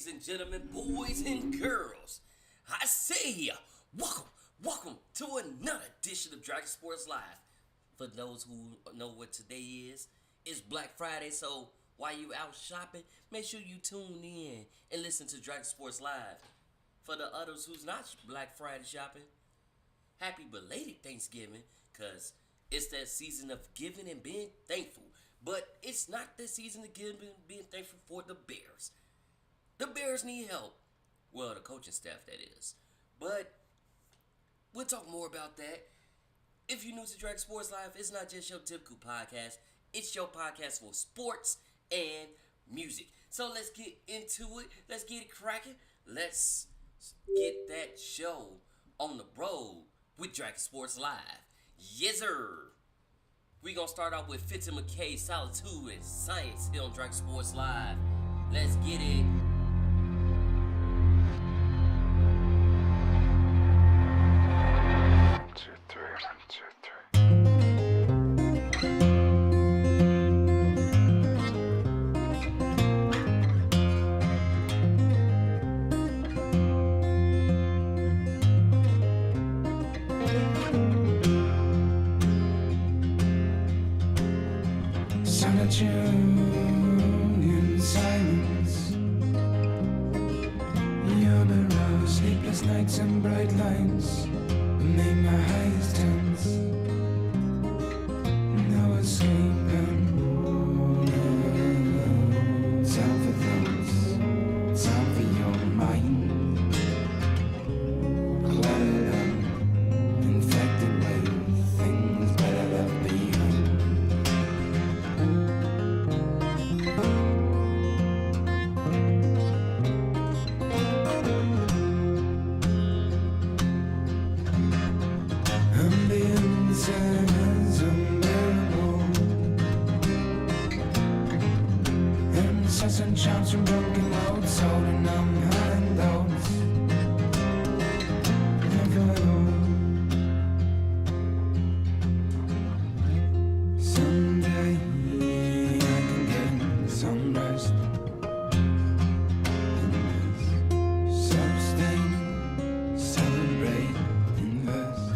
Ladies and gentlemen, boys and girls, I say welcome to another edition of Dragon Sports Live. For those who know what today is, it's Black Friday, so while you out shopping, make sure you tune in and listen to Dragon Sports Live. For the others who's not Black Friday shopping, happy belated Thanksgiving, because it's that season of giving and being thankful. But it's not the season of giving and being thankful for the Bears. The Bears need help. Well, the coaching staff, that is. But we'll talk more about that. If you're new to Dragon Sports Live, it's not just your typical podcast. It's your podcast for sports and music. So let's get into it. Let's get it cracking. Let's get that show on the road with Dragon Sports Live. Yes, sir. We're going to start off with Fitz and McKay, Solitude and Science here on Dragon Sports Live. Let's get it. In silence, your mirror, sleepless nights and bright lines made my eyes tense. No escaping. Time for those, time for your mind. Cluttered up, infected with things better left behind. And shouts from broken roads, holding on behind those. Never alone. Someday I can get some rest in this sustain, celebrate, invest.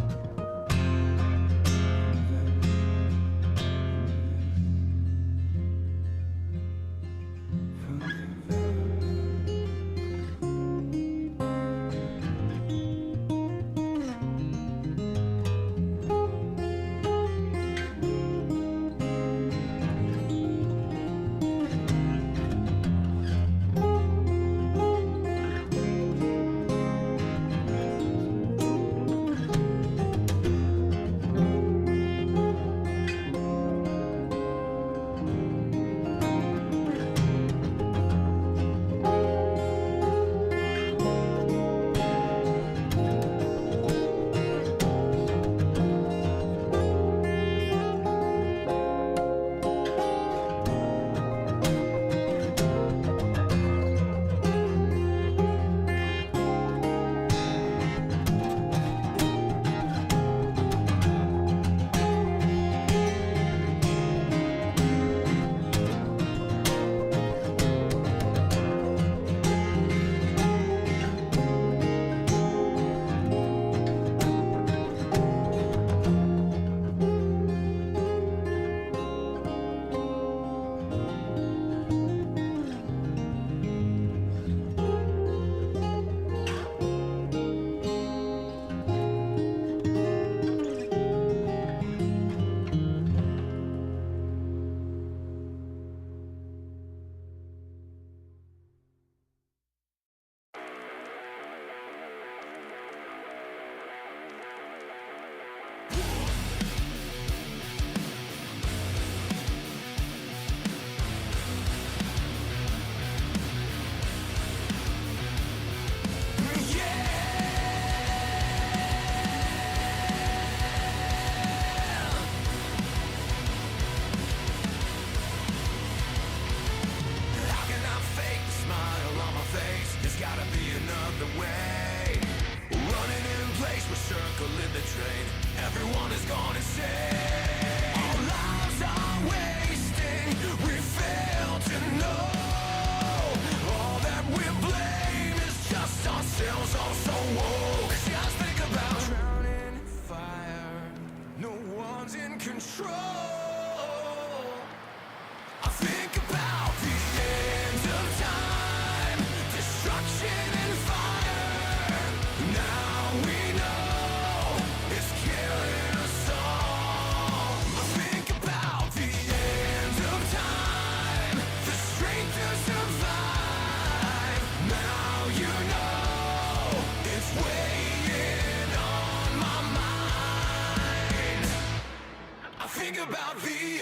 the end.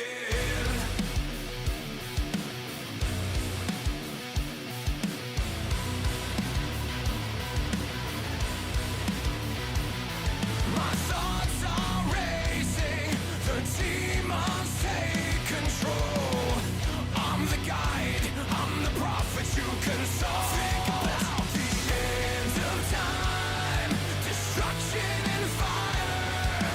My thoughts are racing, the demons take control. I'm the guide, I'm the prophet you consult. Think about the end of time, destruction and fire.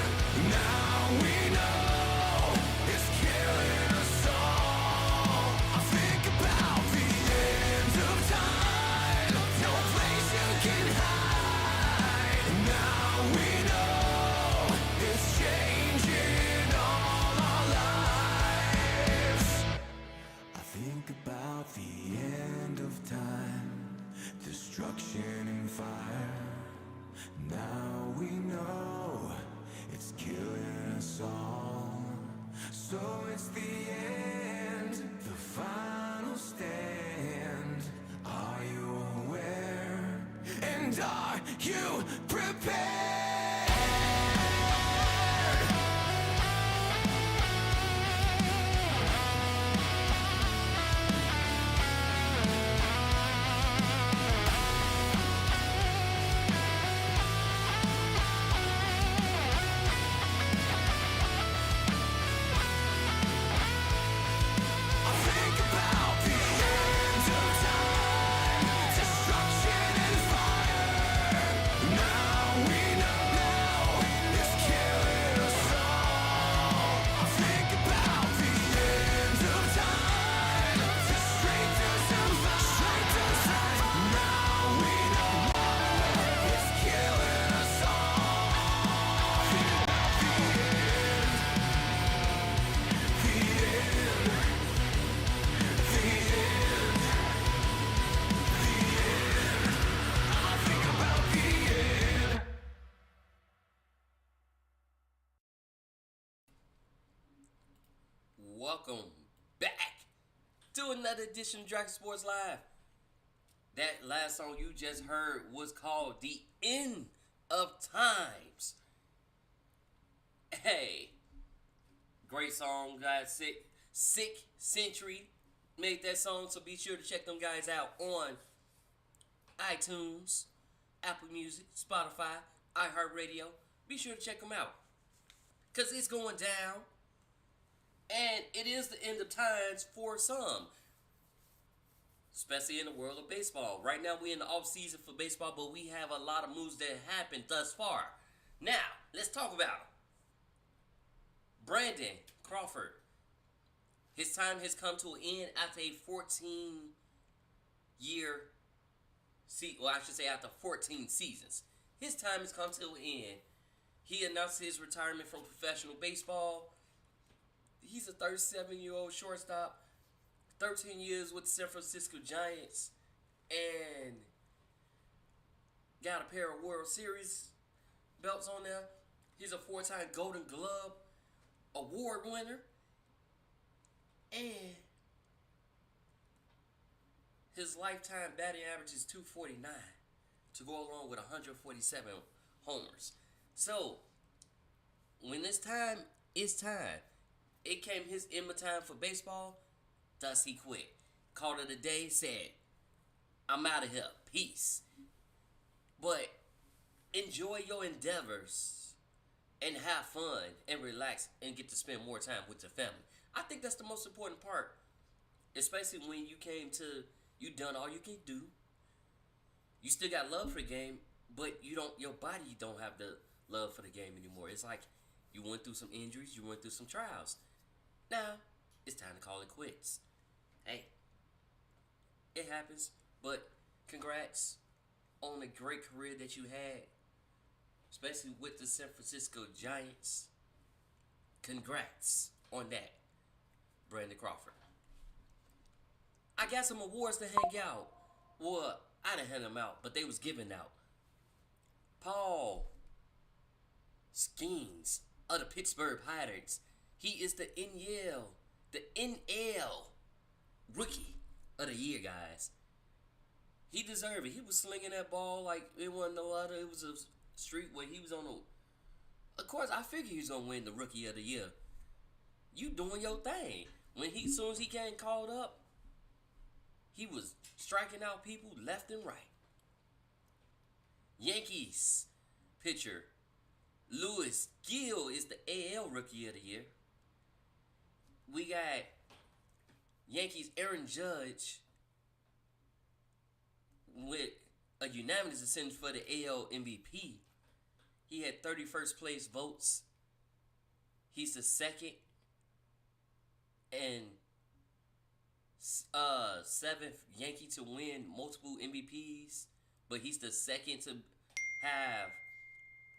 Now we know it's killing us all. I think about the end of time, no place you can hide. Now we know it's changing all our lives. I think about the end of time, destruction and fire. Now we know it's killing us all. So it's the end, the final stand. Are you aware? And are you prepared? I think about the end of time, destruction and fire. Now we know it's killing us all. I think about the end of time, the strangers and fire. Now we know it's killing us all. I think about the end, the end. The end, I think about the end. Welcome back to another edition of Dragon Sports Live. That last song you just heard was called The End of Times. Hey, great song, guys. Sick Century made that song, so be sure to check them guys out on iTunes, Apple Music, Spotify, iHeartRadio. Be sure to check them out, because it's going down. And it is the end of times for some, especially in the world of baseball. Right now, we're in the off season for baseball, but we have a lot of moves that happened thus far. Now, let's talk about them. Brandon Crawford. His time has come to an end after a 14-year after 14 seasons. His time has come to an end. He announced his retirement from professional baseball. He's a 37-year-old shortstop, 13 years with the San Francisco Giants, and got a pair of World Series belts on there. He's a 4-time Golden Glove award winner, and his lifetime batting average is .249 to go along with 147 homers. So, when it's time, it's time. It came his end of time for baseball, thus he quit. Called it a day, said, I'm out of here, peace. But enjoy your endeavors and have fun and relax and get to spend more time with your family. I think that's the most important part, especially when you done all you can do. You still got love for the game, but your body don't have the love for the game anymore. It's like you went through some injuries, you went through some trials. Now, it's time to call it quits. Hey, it happens, but congrats on the great career that you had, especially with the San Francisco Giants. Congrats on that, Brandon Crawford. I got some awards to hang out. Well, I didn't hand them out, but they was given out. Paul Skeens of the Pittsburgh Pirates. He is the NL Rookie of the Year, guys. He deserved it. He was slinging that ball like it wasn't no other. It was a street where he was on a... Of course, I figured he was going to win the Rookie of the Year. You doing your thing. When he, soon as he came called up, he was striking out people left and right. Yankees pitcher Louis Gill is the AL Rookie of the Year. We got Yankees Aaron Judge with a unanimous decision for the AL MVP. He had 31st place votes. He's the second and seventh Yankee to win multiple MVPs, but he's the second to have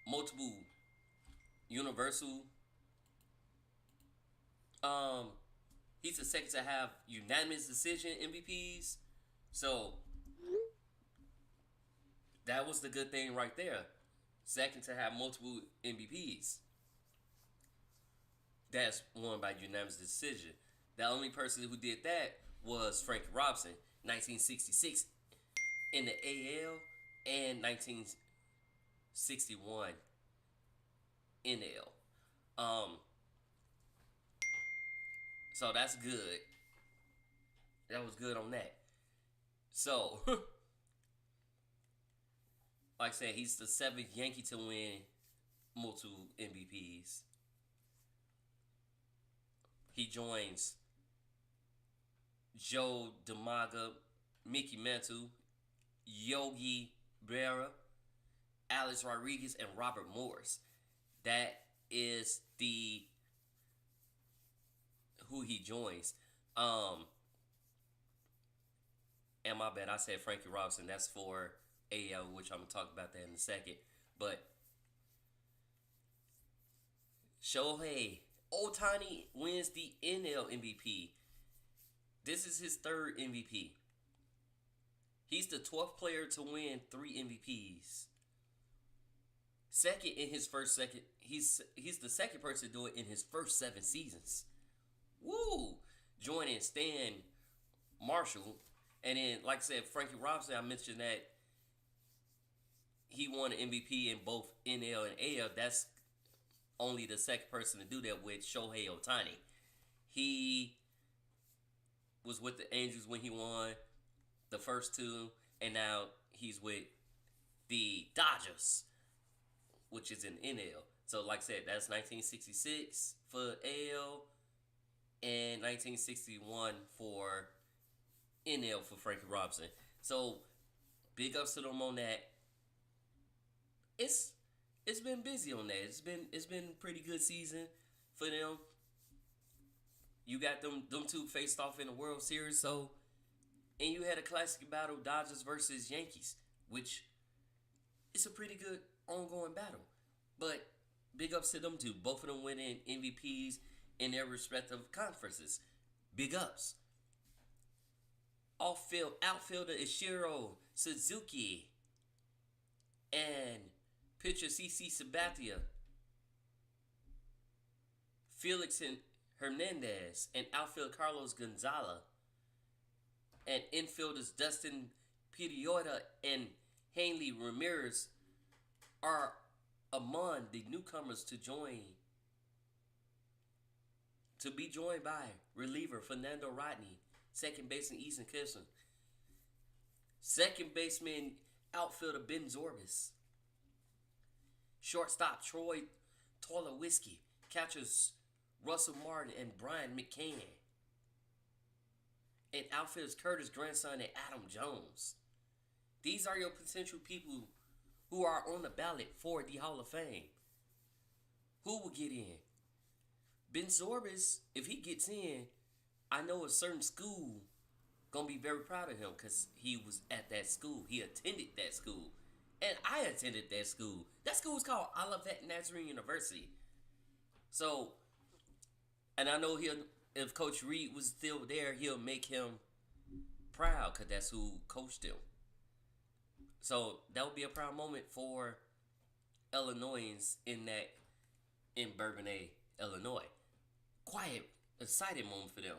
multiple universal. He's the second to have unanimous decision MVPs. So that was the good thing right there. Second to have multiple MVPs. That's won by unanimous decision. The only person who did that was Frankie Robinson, 1966 in the AL and 1961 NL. So that's good. That was good on that. So, like I said, he's the seventh Yankee to win multiple MVPs. He joins Joe DeMaga, Mickey Mantle, Yogi Berra, Alex Rodriguez, and Robert Morris. That is the who he joins. And my bad, I said Frankie Robinson. That's for AL, which I'm gonna talk about that in a second. But Shohei Ohtani wins the NL MVP. This is his third MVP. He's the 12th player to win 3 MVPs. Second in his first second. He's the second person to do it in his first 7 seasons. Woo! Joining Stan Marshall. And then, like I said, Frankie Robinson, I mentioned that he won an MVP in both NL and AL. That's only the second person to do that with Shohei Ohtani. He was with the Angels when he won the first 2, and now he's with the Dodgers, which is in NL. So, like I said, that's 1966 for AL and 1961 for NL for Frankie Robinson. So, big ups to them on that. It's been busy on that. It's been pretty good season for them. You got them two faced off in the World Series, so, and you had a classic battle, Dodgers versus Yankees, which is a pretty good ongoing battle. But big ups to them two. Both of them winning MVPs in their respective conferences. Big ups. Outfielder Ishiro Suzuki and pitcher CC Sabathia, Felix Hernandez, and outfielder Carlos Gonzalez, and infielders Dustin Pedroia and Hanley Ramirez are among the newcomers to be joined by reliever Fernando Rodney, second baseman Eason Kipson, second baseman outfielder Ben Zorbis, shortstop Troy Tulowitzki, catchers Russell Martin and Brian McCann, and outfielders Curtis Grandson and Adam Jones. These are your potential people who are on the ballot for the Hall of Fame. Who will get in? Ben Zorbis, if he gets in, I know a certain school gonna be very proud of him because he was at that school. He attended that school. And I attended that school. That school is called Olivet Nazarene University. So, and I know if Coach Reed was still there, he'll make him proud because that's who coached him. So that would be a proud moment for Illinoisans in Bourbonnais, Illinois. Quiet, exciting moment for them.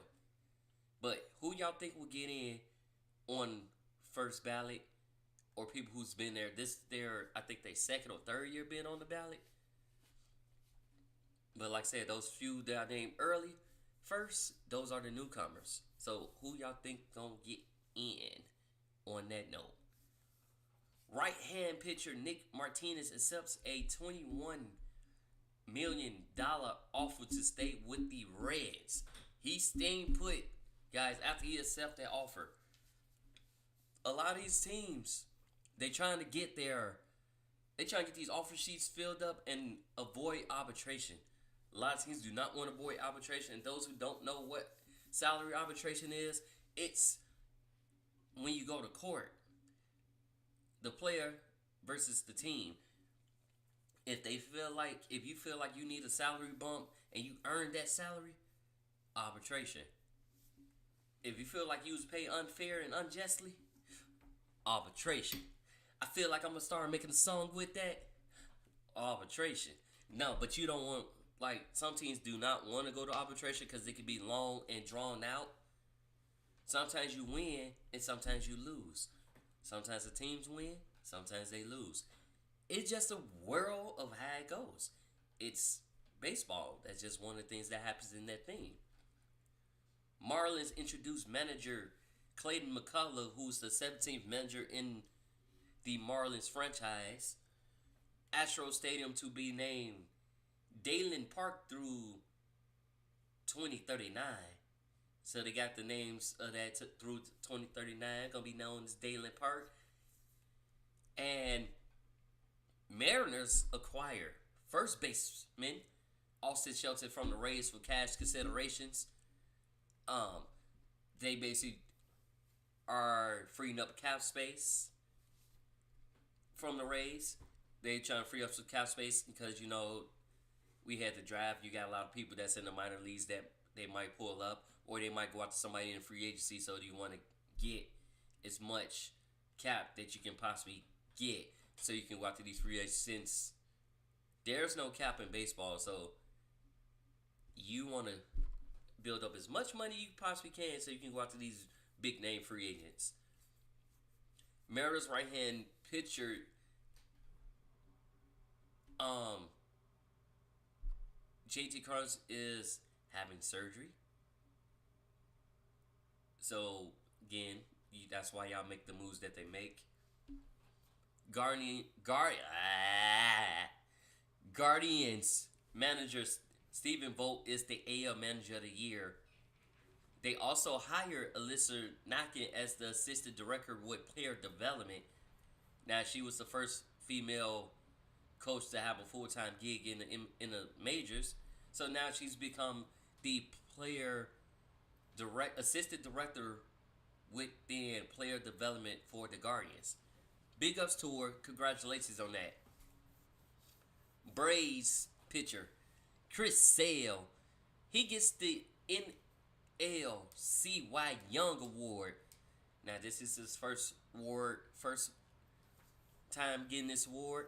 But who y'all think will get in on first ballot, or people who's been there? I think they second or third year being on the ballot. But like I said, those few that I named early, first, those are the newcomers. So who y'all think gonna get in on that note? Right hand pitcher Nick Martinez accepts a $21 million offer to stay with the Reds. He's staying put, guys, after he accepts that offer. A lot of these teams, they trying to get these offer sheets filled up and avoid arbitration. A lot of teams do not want to avoid arbitration. And those who don't know what salary arbitration is, it's when you go to court, the player versus the team. If you feel like you need a salary bump and you earn that salary, arbitration. If you feel like you was paid unfair and unjustly, arbitration. I feel like I'm gonna start making a song with that. Arbitration. No, but you don't want, like, some teams do not want to go to arbitration because it can be long and drawn out. Sometimes you win and sometimes you lose. Sometimes the teams win, sometimes they lose. It's just a world of how it goes. It's baseball. That's just one of the things that happens in that thing. Marlins introduced manager Clayton McCullough, who's the 17th manager in the Marlins franchise. Astro Stadium to be named Dayland Park through 2039. So they got the names of that through 2039. Gonna be known as Dayland Park. And Mariners acquire first baseman Austin Shelton from the Rays for cash considerations. They basically are freeing up cap space from the Rays. They trying to free up some cap space because, you know, we had the draft. You got a lot of people that's in the minor leagues that they might pull up, or they might go out to somebody in free agency. So you want to get as much cap that you can possibly get, so you can go out to these free agents, since there's no cap in baseball. So you want to build up as much money you possibly can so you can go out to these big name free agents. Mariners right hand pitcher JT Carnes is having surgery. So again, that's why y'all make the moves that they make. Guardians manager Stephen Vogt is the AL Manager of the Year. They also hired Alyssa Nakin as the assistant director with player development. Now, she was the first female coach to have a full-time gig in the majors. So now she's become the assistant director within player development for the Guardians. Big ups to her. Congratulations on that. Braves pitcher Chris Sale, he gets the NLCY Young Award. Now, this is his first time getting this award.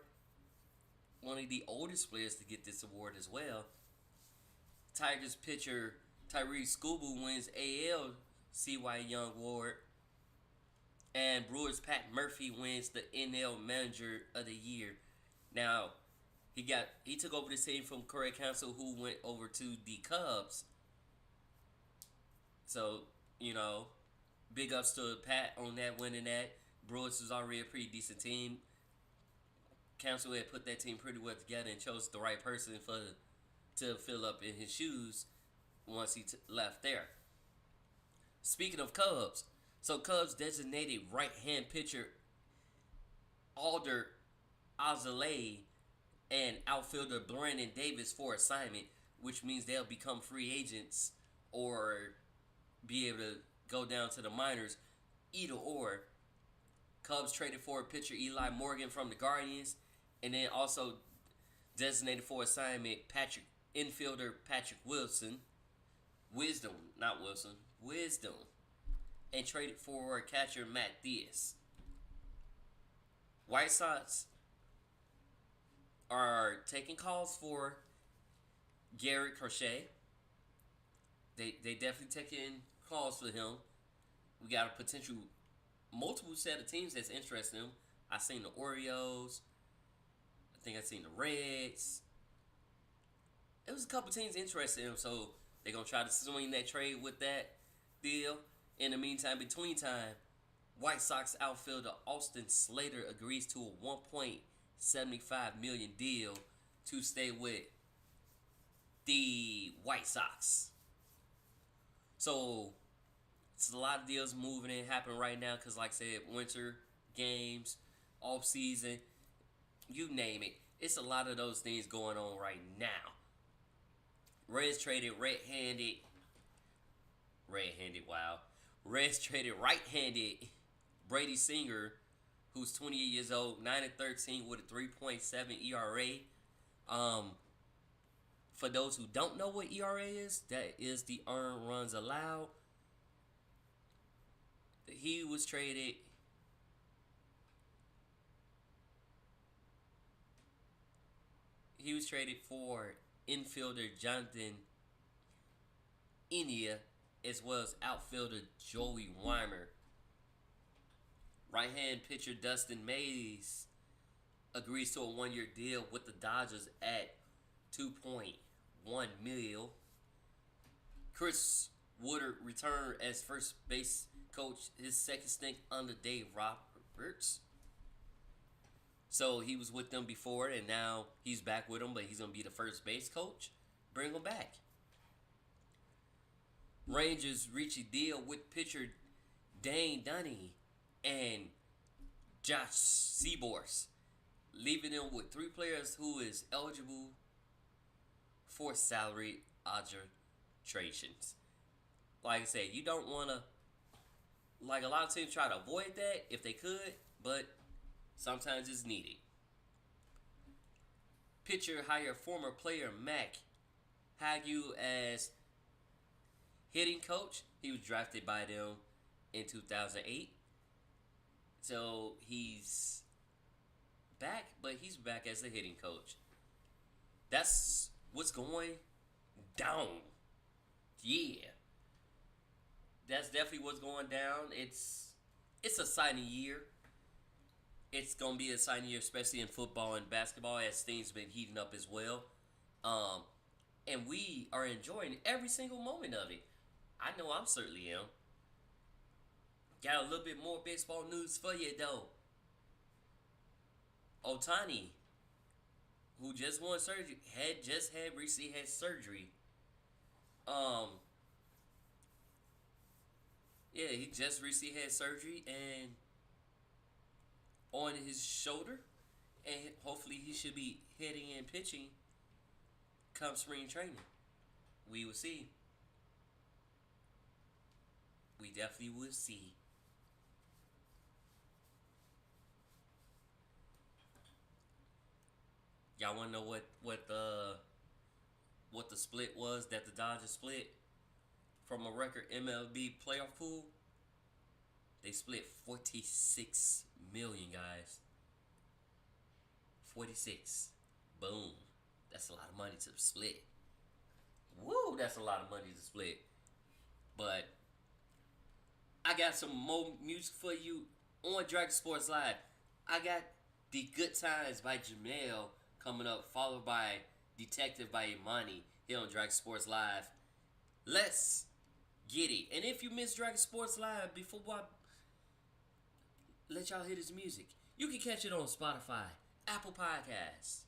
One of the oldest players to get this award as well. Tigers pitcher Tyrese Skubal wins ALCY Young Award. And Brewers Pat Murphy wins the NL Manager of the Year. Now, he took over the team from Corey Council, who went over to the Cubs. So, you know, big ups to Pat on that, winning that. Brewers was already a pretty decent team. Council had put that team pretty well together and chose the right person to fill up in his shoes once he left there. Speaking of Cubs, so Cubs designated right-hand pitcher Alder Alzolay and outfielder Brandon Davis for assignment, which means they'll become free agents or be able to go down to the minors, either or. Cubs traded for pitcher Eli Morgan from the Guardians, and then also designated for assignment infielder Patrick Wisdom, and traded for catcher Matt Diaz. White Sox are taking calls for Garrett Crochet. They definitely taking calls for him. We got a potential multiple set of teams that's interested in him. I seen the Orioles. I think I seen the Reds. it was a couple teams interested in him, so they're gonna try to swing that trade with that deal. In the meantime, between time, White Sox outfielder Austin Slater agrees to a $1.75 million deal to stay with the White Sox. So it's a lot of deals moving and happening right now because, like I said, winter games, off season, you name it. It's a lot of those things going on right now. Reds traded right-handed. Reds traded right-handed Brady Singer, who's 28 years old, 9-13 with a 3.7 ERA. For those who don't know what ERA is, that is the earned runs allowed. He was traded. He was traded for infielder Jonathan India, as well as outfielder Joey Weimer. Right-hand pitcher Dustin Mays agrees to a one-year deal with the Dodgers at $2.1 million. Chris Woodard returned as first base coach, his second stint under Dave Roberts. So he was with them before, and now he's back with them, but he's going to be the first base coach. Bring him back. Rangers reach a deal with pitcher Dane Dunning and Josh Seaborst, leaving them with three players who is eligible for salary arbitrations. Like I said, you don't want to, like a lot of teams try to avoid that if they could, but sometimes it's needed. Pitcher hired former player Mac Hague as hitting coach. He was drafted by them in 2008. So he's back, but he's back as a hitting coach. That's what's going down. Yeah. That's definitely what's going down. It's a signing year. It's going to be a signing year, especially in football and basketball, as things been heating up as well. And we are enjoying every single moment of it. I know I'm certainly am. Got a little bit more baseball news for you, though. Ohtani, who just won surgery, recently had surgery. Yeah, he just recently had surgery and on his shoulder, and hopefully he should be hitting and pitching come spring training. We will see. We definitely will see. Y'all want to know what the split was that the Dodgers split from a record MLB playoff pool? They split $46 million, guys. 46. Boom. That's a lot of money to split. Woo, that's a lot of money to split. But I got some more music for you on Dragon Sports Live. I got The Good Times by Jamel coming up, followed by Detective by Imani here on Dragon Sports Live. Let's get it. And if you missed Dragon Sports Live before I let y'all hear this music, you can catch it on Spotify, Apple Podcasts,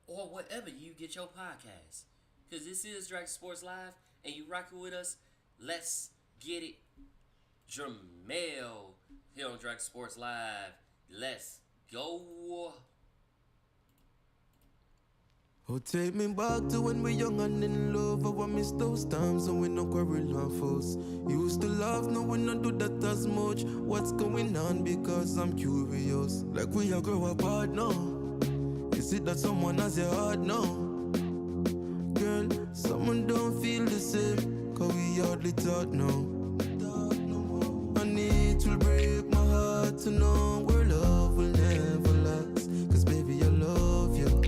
or wherever you get your podcasts. Because this is Dragon Sports Live, and you rocking with us. Let's get it. Jamel here on Dragon Sports Live. Let's go. Oh, take me back to when we young and in love. I miss those times when we no quarrel and fuss. Used to laugh, now we not do that as much. What's going on? Because I'm curious. Like we are grow apart now. Is it that someone has your heart now? Girl, someone don't feel the same. Cause we hardly talk now. And it will break my heart to know where love will never last. Cause baby, I love you.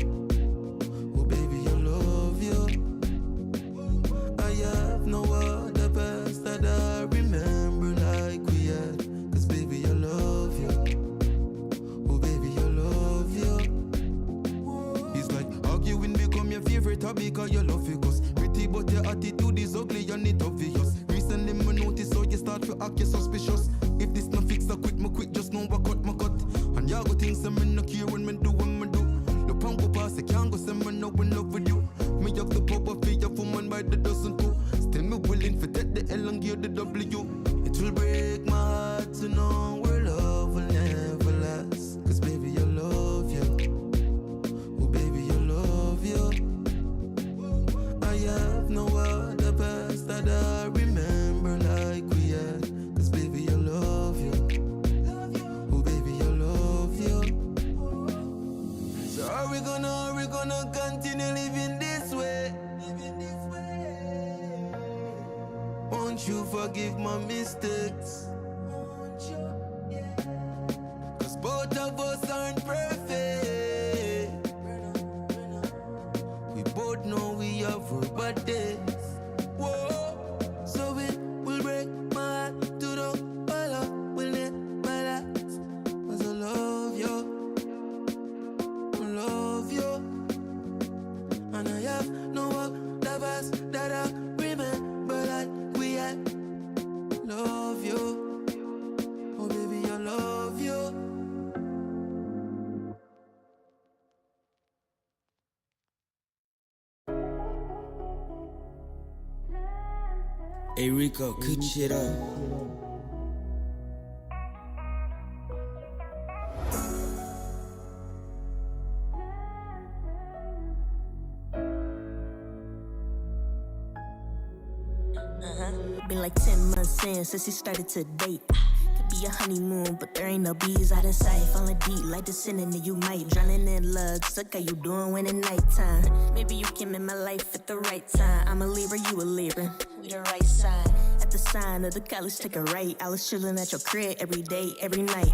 No other past that I remember like we had. Cause baby, I love you. Oh baby, I love you. It's like arguing become your favorite no care when me do what me do. No pound go pass, I can't go say me no in love with you. Me have the power for your woman by the dozen too. Still me willing for take the L and give the W. It will break my heart to know where love will never last. Cause baby, I love you. Oh baby, I love you. I have no other past that I remember like we had. Cause baby, I love you. Oh baby, I love you. So are we gonna continue living this way? Won't you forgive my mistakes? Cause both of us aren't perfect. We both know we have our bad days. Whoa. So it will break my heart to know my love will never last. Cause I love you. I love you. And I have no other past that I remember like we had. Love you. Oh baby, I love you. Hey Rico, cook shit up. Been like 10 months in since he started to date. Could be a honeymoon, but there ain't no bees out in sight. Falling deep like descending and you might drowning in love. Suck how you doing when it's nighttime. Maybe you came in my life at the right time. I'm a Libra, you a Libra. We the right side. At the sign of the college, take a right. I was chilling at your crib every day, every night.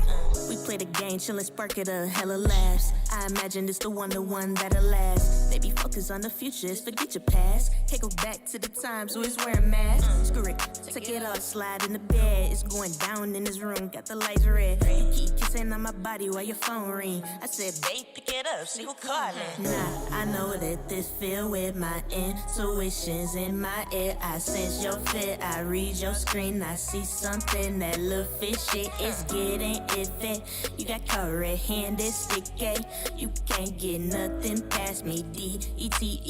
We play the game, chillin', spark it up, hella laughs. I imagine it's the one that'll last. Maybe focus on the future, forget your past. Can't go back to the times we was wearing masks. Screw it, take it off, slide in the bed. It's going down in this room, got the lights red. You keep kissing on my body while your phone ring. I said, babe, pick it up, see who calling. Nah, I know that this feel with my intuitions in my ear. I sense your fit, I read your screen. I see something that look fishy. It's getting iffy. You got caught red-handed, sticky. You can't get nothing past me. DETECTIVE,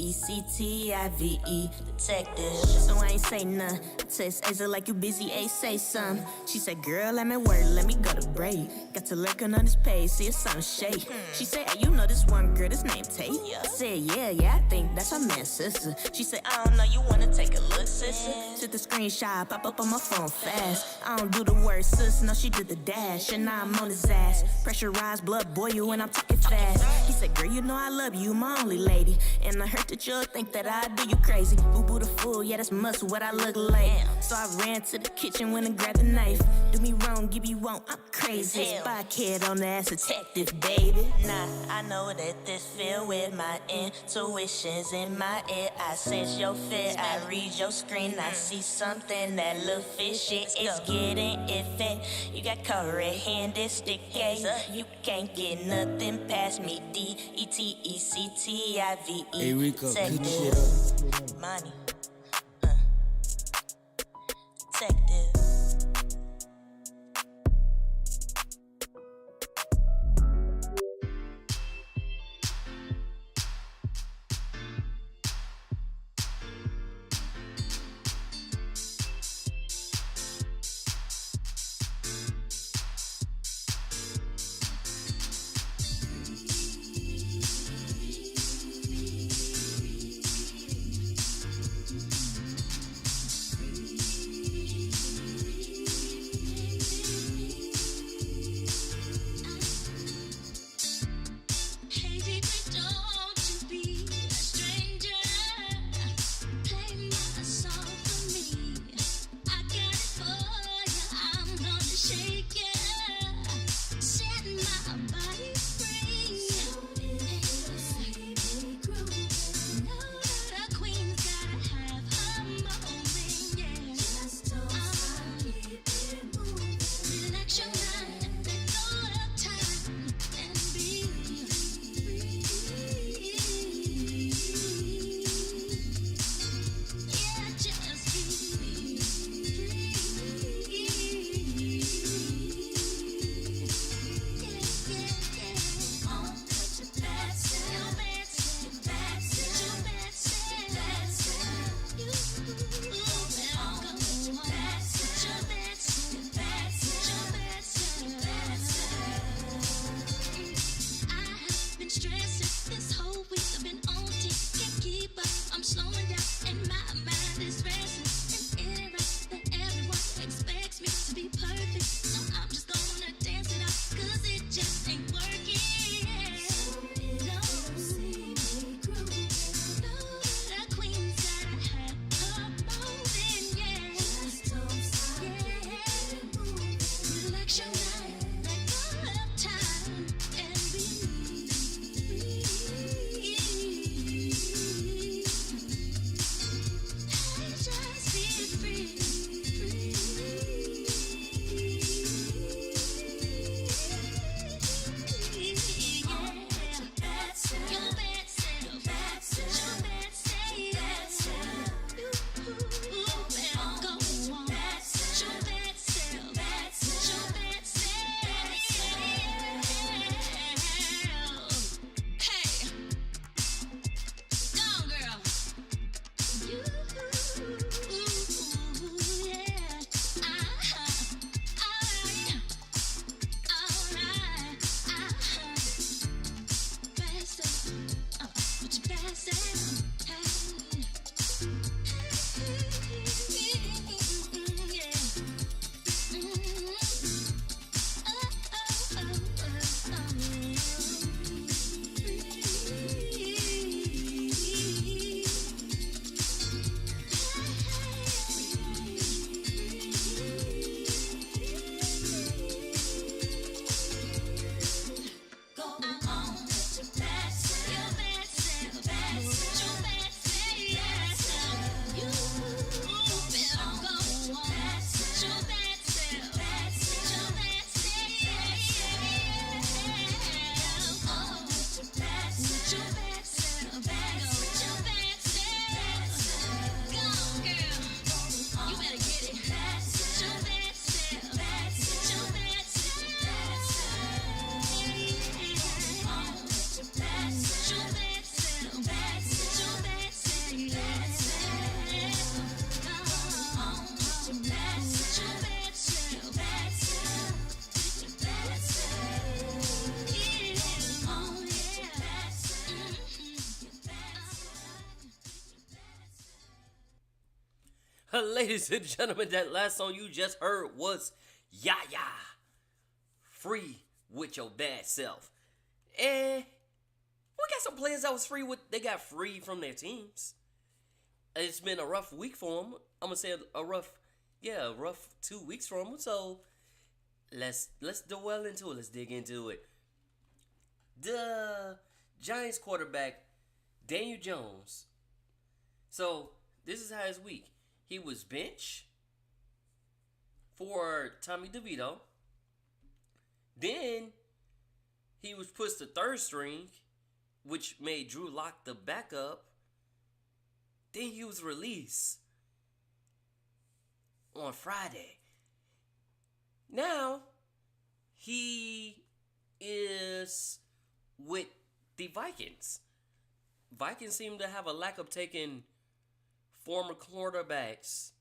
detective. So I ain't say none. Text Asa like you busy, A say something. She said, girl, I'm at work, let me go to break. Got to lurking on this page, see if something shake. She said, hey, you know this one girl, this name Tate. I said, yeah, I think that's her man, sister. She said, I don't know, you wanna take a look, sister? Took the screenshot, pop up on my phone fast. I don't do the word, sis, no, she did the dash. And now I'm on his ass. Pressurized blood boil when I'm talking fast. He said, girl, you know I love you, my only lady. And I heard that you'll think that I do you crazy. Boo-boo the fool, yeah, that's must what I look like. So I ran to the kitchen, went and grabbed a knife. Do me wrong, give me wrong, I'm crazy. Spy kid on the ass detective, baby. Nah, I know that this feel with my intuitions in my ear. I sense your fit, I read your screen. I see something that look fishy. It's getting iffy. You got caught red-handed, sticky. You can't get nothing past me. DETECTIVE. Hey Rico, cook shit up. Money. Detective. Ladies and gentlemen, that last song you just heard was Yaya, Free With Your Bad Self. And we got some players that was free with, they got free from their teams. It's been a rough week for them. I'm gonna say a rough 2 weeks for them. So let's dwell into it. Let's dig into it. The Giants quarterback Daniel Jones. So this is how his week. He was benched for Tommy DeVito. Then he was pushed to third string, which made Drew Lock the backup. Then he was released on Friday. Now he is with the Vikings. Vikings seem to have a lack of taking former quarterbacks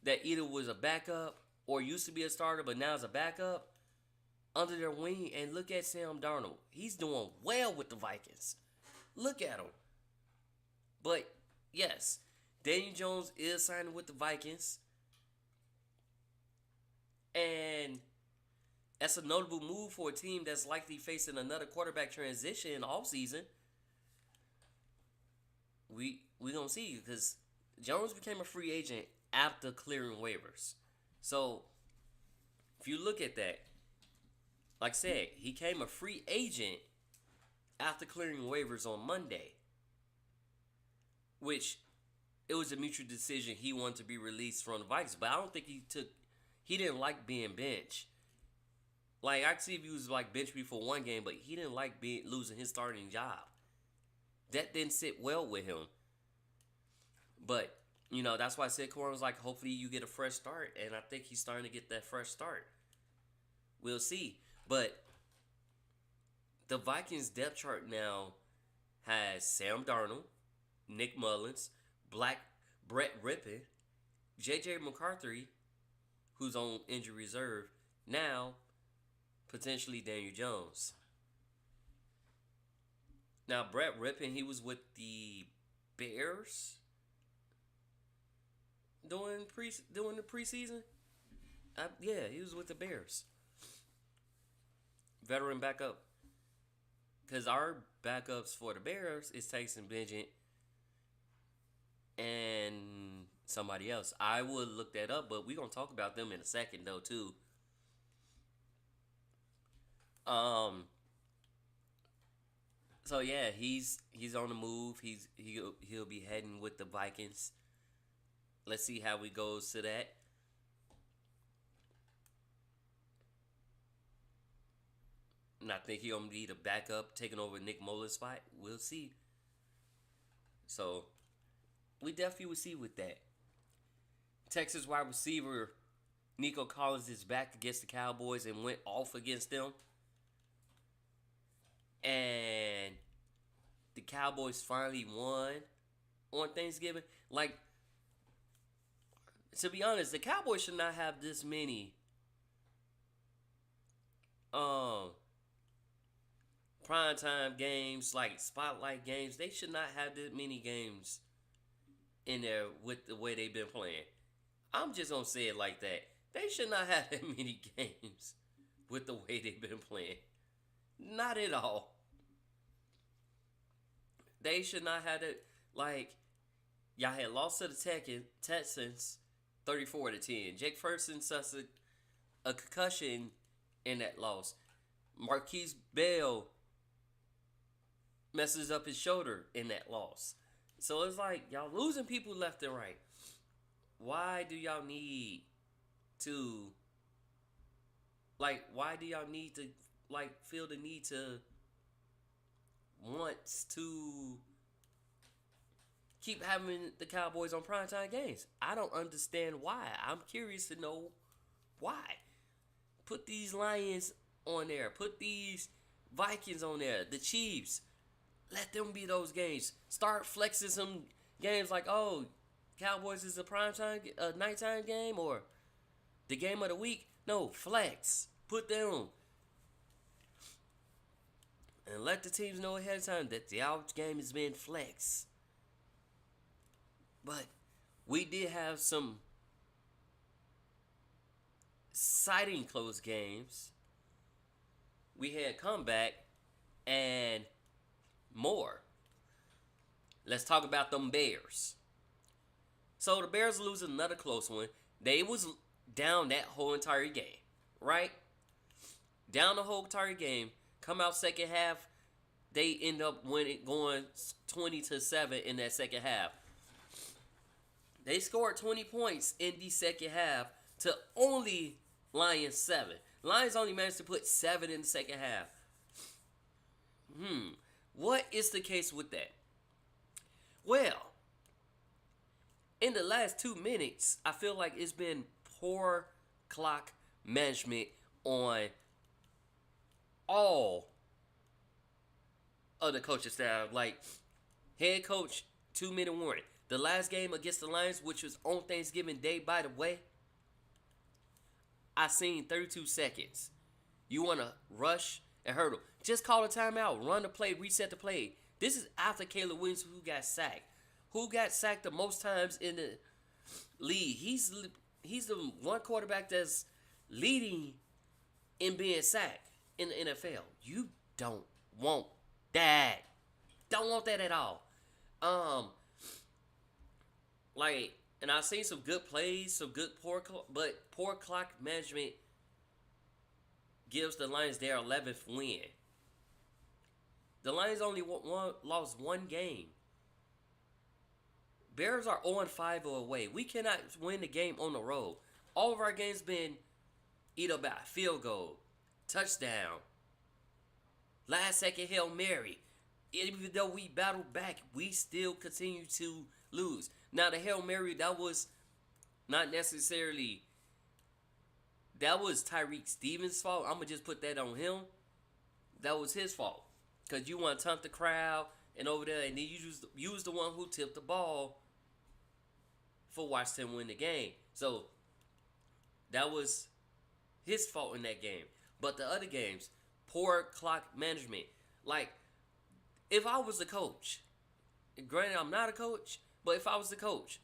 that either was a backup or used to be a starter but now is a backup under their wing. And look at Sam Darnold. He's doing well with the Vikings. Look at him. But yes, Daniel Jones is signing with the Vikings. And that's a notable move for a team that's likely facing another quarterback transition in offseason. We gonna see, because Jones became a free agent after clearing waivers. So if you look at that, like I said, he became a free agent after clearing waivers on Monday, which it was a mutual decision. He wanted to be released from the Vikings, but I don't think he didn't like being benched. Like, I could see if he was like benched before one game, but he didn't like losing his starting job. That didn't sit well with him. But, you know, that's why I said Corn was like, hopefully you get a fresh start. And I think he's starting to get that fresh start. We'll see. But the Vikings depth chart now has Sam Darnold, Nick Mullins, Brett Rippon, J.J. McCarthy, who's on injury reserve, now potentially Daniel Jones. Now, Brett Rippon, he was with the Bears during the preseason. Yeah, he was with the Bears. Veteran backup. Because our backups for the Bears is Tyson Bagent and somebody else. I would look that up, but we're going to talk about them in a second, though, too. So yeah, he's on the move. He'll be heading with the Vikings. Let's see how he goes to that. And I think he'll be the backup, taking over Nick Mullins' spot. We'll see. So we definitely will see with that. Texas wide receiver Nico Collins is back against the Cowboys and went off against them. And the Cowboys finally won on Thanksgiving. Like, to be honest, the Cowboys should not have this many primetime games, like spotlight games. They should not have this many games in there with the way they've been playing. I'm just gonna say it like that. They should not have that many games with the way they've been playing. Not at all. They should not have it. Like, y'all had lost to the Texans 34-10. Jake Ferguson suffered a concussion in that loss. Marquise Bell messes up his shoulder in that loss. So it's like, y'all losing people left and right. Why do y'all need to, like, feel the need to want to keep having the Cowboys on primetime games? I don't understand why. I'm curious to know why. Put these Lions on there. Put these Vikings on there. The Chiefs. Let them be those games. Start flexing some games like, oh, Cowboys is a primetime, nighttime game or the game of the week. No, flex. Put them. And let the teams know ahead of time that the out game is being flexed. But we did have some exciting close games. We had comeback and more. Let's talk about them Bears. So the Bears lose another close one. They was down that whole entire game, right? Down the whole entire game. Come out second half. They end up going 20-7 in that second half. They scored 20 points in the second half to only Lions 7. Lions only managed to put 7 in the second half. What is the case with that? Well, in the last 2 minutes, I feel like it's been poor clock management on all of the coaching staff. Like, head coach, 2-minute warning. The last game against the Lions, which was on Thanksgiving Day, by the way, I seen 32 seconds. You want to rush and hurdle. Just call a timeout. Run the play. Reset the play. This is after Caleb Williams, who got sacked. Who got sacked the most times in the league. He's the one quarterback that's leading in being sacked in the NFL. You don't want that. Don't want that at all. And I've seen some good plays, some good but poor clock management gives the Lions their 11th win. The Lions only lost one game. Bears are 0-5 away. We cannot win the game on the road. All of our games been either by field goal, touchdown, last second Hail Mary. Even though we battled back, we still continue to lose. Now the Hail Mary, that was not necessarily, that was Tyreek Stevens' fault. I'm going to just put that on him. That was his fault. Because you want to taunt the crowd and over there, and then you was the one who tipped the ball for Washington win the game. So that was his fault in that game. But the other games, poor clock management. Like, if I was the coach, granted I'm not a coach, but if I was the coach,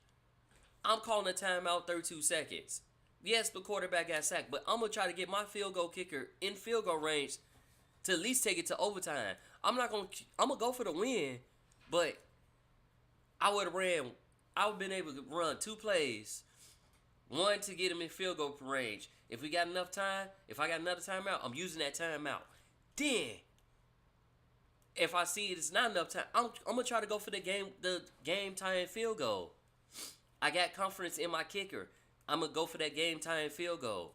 I'm calling a timeout 32 seconds. Yes, the quarterback got sacked, but I'm going to try to get my field goal kicker in field goal range to at least take it to overtime. I'm going to go for the win, but I would have been able to run 2 plays. One to get him in field goal range. If we got enough time, if I got another timeout, I'm using that timeout. Then, if I see it's not enough time, I'm going to try to go for the game tying field goal. I got confidence in my kicker. I'm going to go for that game tying field goal.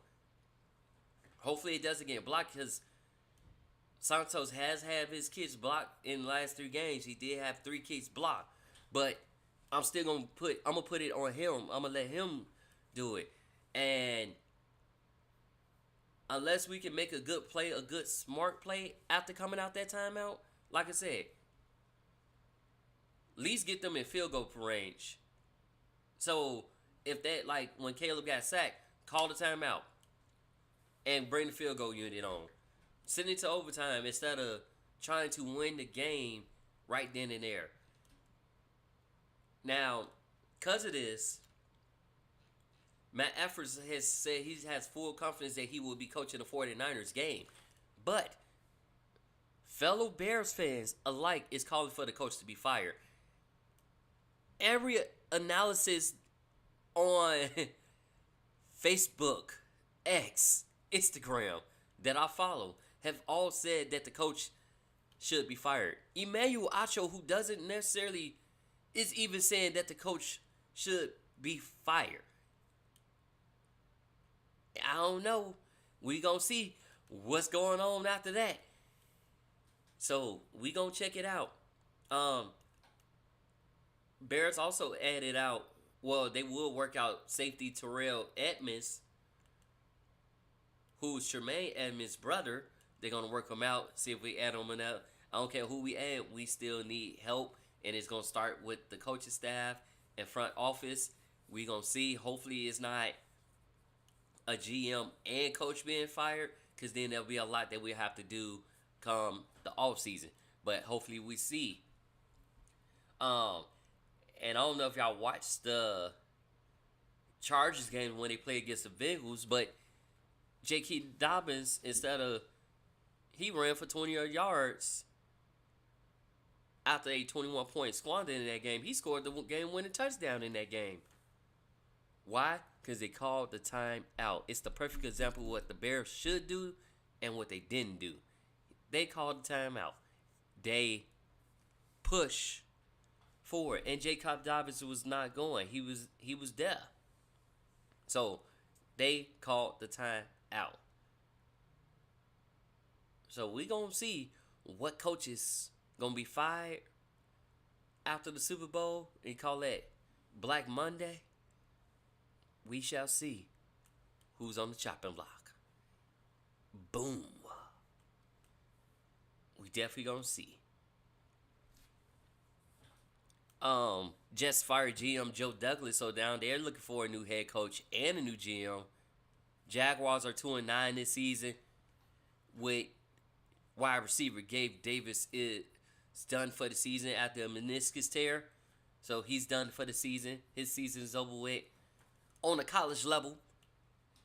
Hopefully it doesn't get blocked, because Santos has had his kids blocked in the last 3 games. He did have 3 kids blocked. But I'm still going to put it on him. I'm going to let him do it. And unless we can make a good play, a good smart play after coming out that timeout, like I said, at least get them in field goal range. So if that, like when Caleb got sacked, call the timeout and bring the field goal unit on. Send it to overtime instead of trying to win the game right then and there. Now, because of this, Matt Effers has said he has full confidence that he will be coaching the 49ers game. But fellow Bears fans alike is calling for the coach to be fired. Every analysis on Facebook, X, Instagram that I follow have all said that the coach should be fired. Emmanuel Acho, who doesn't necessarily, is even saying that the coach should be fired. I don't know. We gonna see what's going on after that. So we gonna check it out. Bears also added out, well, they will work out safety Terrell Edmonds, who's Tremaine Edmonds' brother. They're going to work him out, see if we add him or not. I don't care who we add. We still need help, and it's going to start with the coaching staff and front office. We going to see. Hopefully it's not a GM and coach being fired, because then there'll be a lot that we have to do come the offseason. But hopefully we see. And I don't know if y'all watched the Chargers game when they play against the Bengals, but J.K. Dobbins, he ran for 20 yards after a 21-point squander in that game. He scored the game-winning touchdown in that game. Why? Because they called the time out. It's the perfect example of what the Bears should do and what they didn't do. They called the time out. They push forward, and Jacob Dobbins was not going. He was there. So they called the time out. So we gonna see what coaches gonna be fired after the Super Bowl. They call that Black Monday. We shall see who's on the chopping block. Boom. We definitely gonna see. Jets fired GM Joe Douglas, so down there looking for a new head coach and a new GM. Jaguars are 2-9 this season with wide receiver Gabe Davis is done for the season after a meniscus tear. So he's done for the season. His season is over with. On the college level,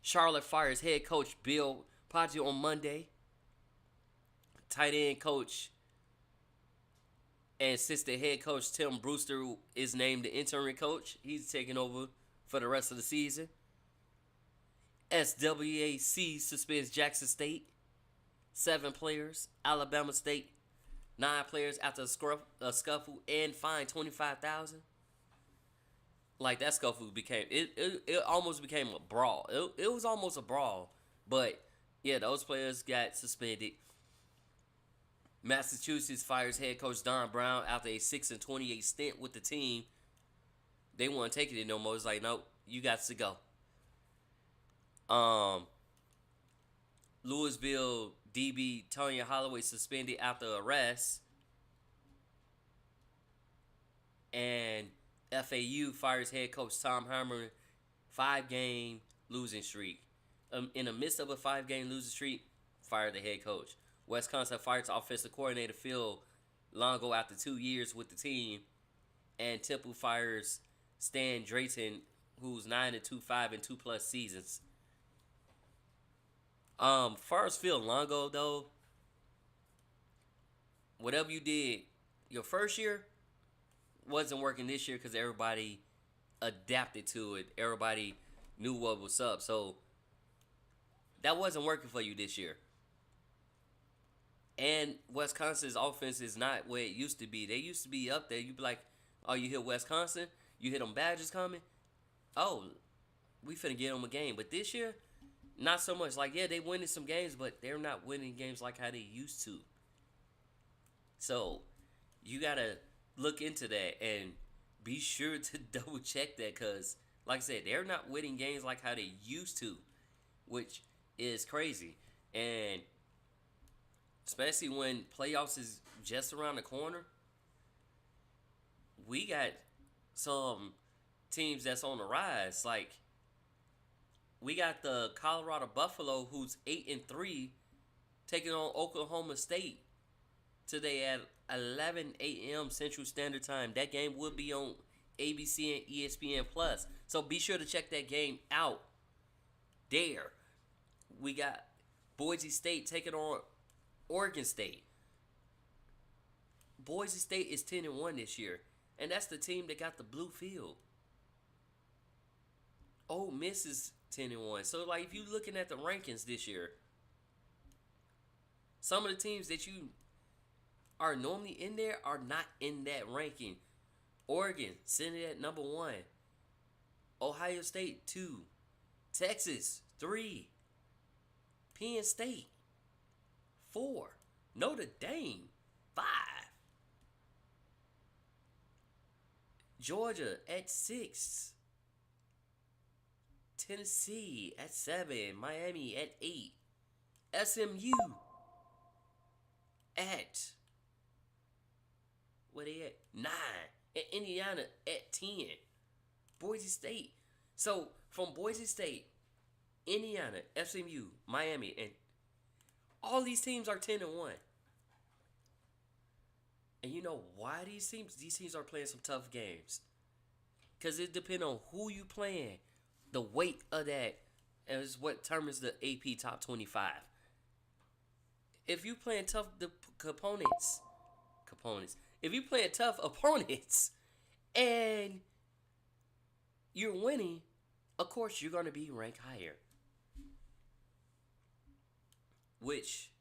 Charlotte fires head coach Bill Poggio on Monday. Tight end coach and assistant head coach Tim Brewster is named the interim coach. He's taking over for the rest of the season. SWAC suspends Jackson State. 7 players. Alabama State, 9 players after a scuffle and fined $25,000. Like, that scuffle became, it almost became a brawl. It was almost a brawl. But, yeah, those players got suspended. Massachusetts fires head coach Don Brown after a 6-28 stint with the team. They won't take it no more. It's like, nope, you got to go. Louisville DB Tonya Holloway suspended after arrest. And FAU fires head coach Tom Herman 5-game losing streak. In the midst of a 5-game losing streak, fired the head coach. Wisconsin fires offensive coordinator Phil Longo after 2 years with the team. And Temple fires Stan Drayton, who's 9-2-5 in 2+ seasons. Far as Phil Longo, though, whatever you did your first year wasn't working this year because everybody adapted to it. Everybody knew what was up. So that wasn't working for you this year. And Wisconsin's offense is not where it used to be. They used to be up there. You'd be like, oh, you hear Wisconsin? You hear them Badgers coming? Oh, we finna get them a game. But this year, not so much. Like, yeah, they winning some games, but they're not winning games like how they used to. So, you got to look into that and be sure to double check that because, like I said, they're not winning games like how they used to, which is crazy. And especially when playoffs is just around the corner, we got some teams that's on the rise. Like, we got the Colorado Buffalo, who's 8-3, taking on Oklahoma State today at 11 a.m. Central Standard Time. That game will be on ABC and ESPN Plus. So be sure to check that game out. There, we got Boise State taking on Oregon State. Boise State is 10-1 this year, and that's the team that got the blue field. Ole Miss is 10-1. So, like, if you're looking at the rankings this year, some of the teams that you are normally in there are not in that ranking. Oregon sitting at number 1. Ohio State 2. Texas 3. Penn State 4. Notre Dame 5. Georgia at 6. Tennessee at 7. Miami at 8. SMU at, where they at? 9. And Indiana at 10. Boise State. So, from Boise State, Indiana, SMU, Miami, and all these teams are 10-1. And you know why these teams? These teams are playing some tough games. Because it depends on who you playing. the weight of that is what determines the AP top 25. If you playing tough opponents, if you playing tough opponents and you're winning, of course you're going to be ranked higher. Which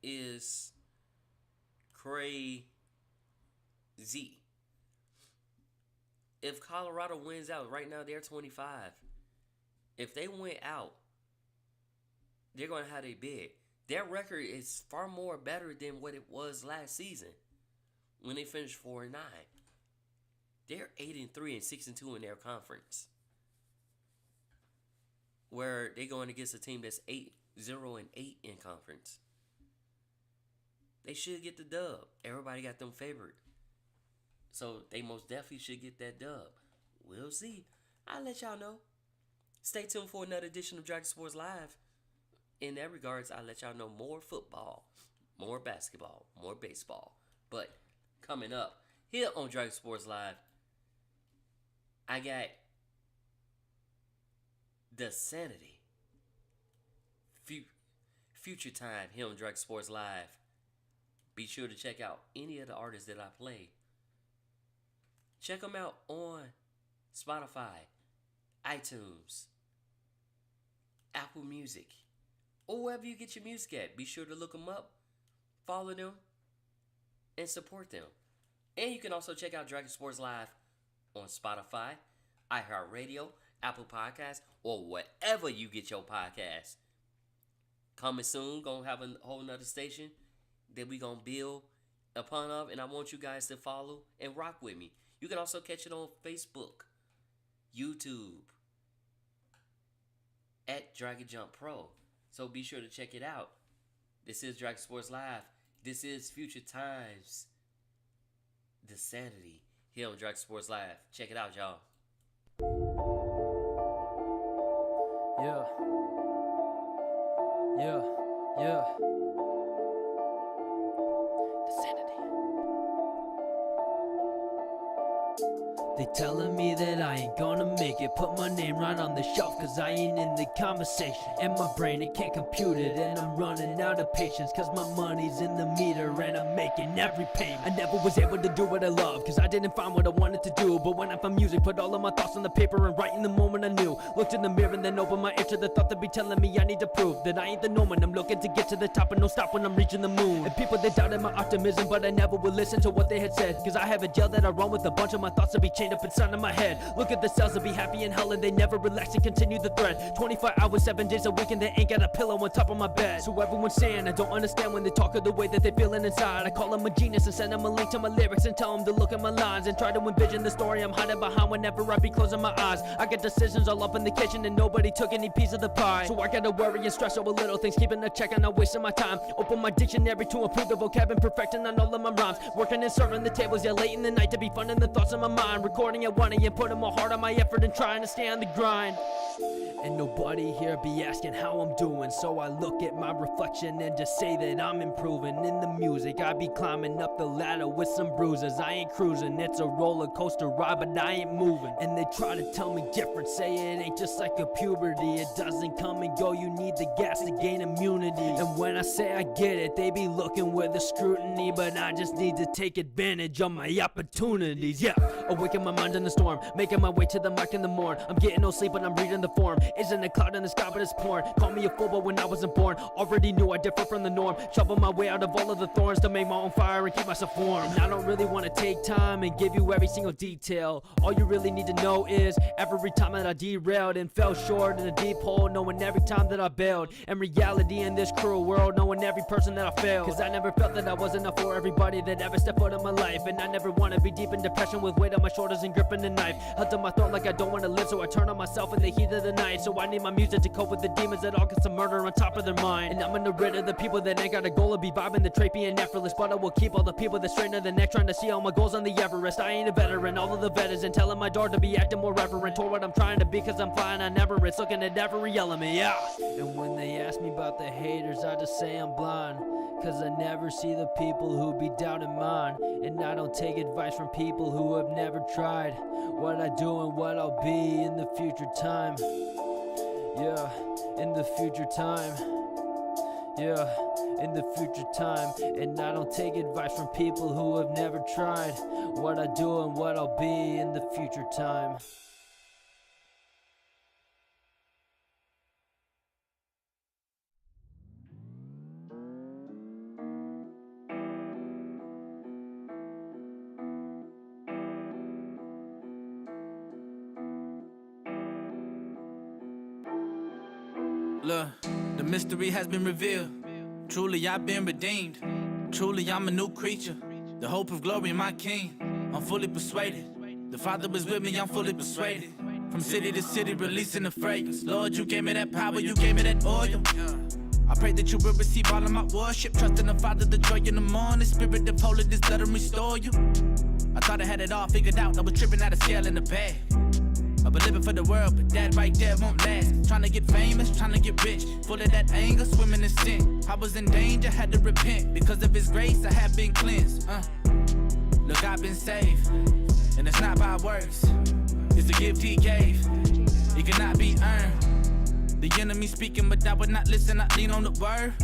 is crazy. If Colorado wins out, right now they're 25. If they went out, they're going to have a bid. Their record is far more better than what it was last season when they finished 4-9. They're 8-3 and 6-2 in their conference, where they're going against a team that's 8-0 and 8 in conference. They should get the dub. Everybody got them favored. So they most definitely should get that dub. We'll see. I'll let y'all know. Stay tuned for another edition of Dragon Sports Live. In that regards, I'll let y'all know more football, more basketball, more baseball. But coming up here on Dragon Sports Live, I got The Sanity. Future Time here on Dragon Sports Live. Be sure to check out any of the artists that I play. Check them out on Spotify, iTunes, Apple Music, or wherever you get your music at. Be sure to look them up, follow them, and support them. And you can also check out Dragon Sports Live on Spotify, iHeartRadio, Apple Podcasts, or wherever you get your podcasts. Coming soon, gonna have a whole nother station that we gonna build upon of, and I want you guys to follow and rock with me. You can also catch it on Facebook, YouTube, at DragonJumppro. So be sure to check it out. This is Dragon Sports Live. This is Future Times, The Sanity, here on Dragon Sports Live. Check it out, y'all. Yeah. The Sanity. They telling me that I ain't gonna make it. Put my name right on the shelf, cause I ain't in the conversation. And my brain, it can't compute it. And I'm running out of patience, cause my money's in the meter and I'm making every payment. I never was able to do what I love, cause I didn't find what I wanted to do. But when I found music, put all of my thoughts on the paper and right in the moment I knew. Looked in the mirror and then opened my ear to the thought that be telling me I need to prove that I ain't the norm, and I'm looking to get to the top and no stop when I'm reaching the moon. And people, they doubted my optimism, but I never would listen to what they had said, cause I have a jail that I run with a bunch of my thoughts to be chained up inside of my head. Look at the cells that be happy in hell and they never relax and continue the thread. 25 hours, 7 days a week, and they ain't got a pillow on top of my bed. So everyone's saying I don't understand when they talk of the way that they feeling inside. I call them a genius and send them a link to my lyrics and tell them to look at my lines and try to envision the story I'm hiding behind whenever I be closing my eyes. I get decisions all up in the kitchen and nobody took any piece of the pie. So I gotta worry and stress over little things, keeping a check and not wasting my time. Open my dictionary to improve the vocab and perfecting on all of my rhymes. Working and serving the tables, yeah, late in the night to be funding the thoughts in my mind. Recording at 1 a.m. putting my heart on my effort and trying to stay on the grind. And nobody here be asking how I'm doing, so I look at my reflection and just say that I'm improving. In the music, I be climbing up the ladder with some bruises. I ain't cruising, it's a roller coaster ride, but I ain't moving. And they try to tell me different, say it ain't just like a puberty. It doesn't come and go, you need the gas to gain immunity. And when I say I get it, they be looking with the scrutiny, but I just need to take advantage of my opportunities. Yeah, awaken my mind in the storm, making my way to the mic in the morn. I'm getting no sleep, but I'm reading the form. Isn't a cloud in the sky, but it's porn. Call me a fool, but when I wasn't born, already knew I differ from the norm. Shovel my way out of all of the thorns to make my own fire and keep myself warm. And I don't really want to take time and give you every single detail. All you really need to know is every time that I derailed and fell short in a deep hole, knowing every time that I bailed. And reality in this cruel world, knowing every person that I failed. Cause I never felt that I was enough for everybody that ever stepped out of my life. And I never want to be deep in depression with weight on my shoulders and gripping the knife. Held to my throat like I don't want to live, so I turn on myself in the heat of the night. So I need my music to cope with the demons that all get some murder on top of their mind. And I'm gonna rid of the people that ain't got a goal to be vibing the trait being effortless. But I will keep all the people that straighten their neck trying to see all my goals on the Everest. I ain't a veteran, all of the veterans and telling my door to be acting more reverent toward what I'm trying to be, cause I'm flying on Everest, looking at every element, yeah. And when they ask me about the haters, I just say I'm blind, Cause I never see the people who be doubting mine. And I don't take advice from people who have never tried. What I do and what I'll be in the future time. Yeah, in the future time. Yeah, in the future time. And I don't take advice from people who have never tried. What I do and what I'll be in the future time. Look, the mystery has been revealed. Truly I've been redeemed. Truly I'm a new creature. The hope of glory, my King. I'm fully persuaded. The Father is with me, I'm fully persuaded. From city to city, releasing the fragrance. Lord, you gave me that power, you gave me that oil. I pray that you will receive all of my worship. Trust in the Father, the joy in the morning. Spirit of holiness, let him restore you. I thought I had it all figured out. I was tripping out of scale in the bag. I've been living for the world, but that right there won't last. Tryna get famous, tryna get rich. Full of that anger, swimming in sin. I was in danger, had to repent. Because of his grace, I have been cleansed. Look, I've been saved. And it's not by works. It's a gift he gave. It cannot be earned. The enemy speaking, but I would not listen, I lean on the word.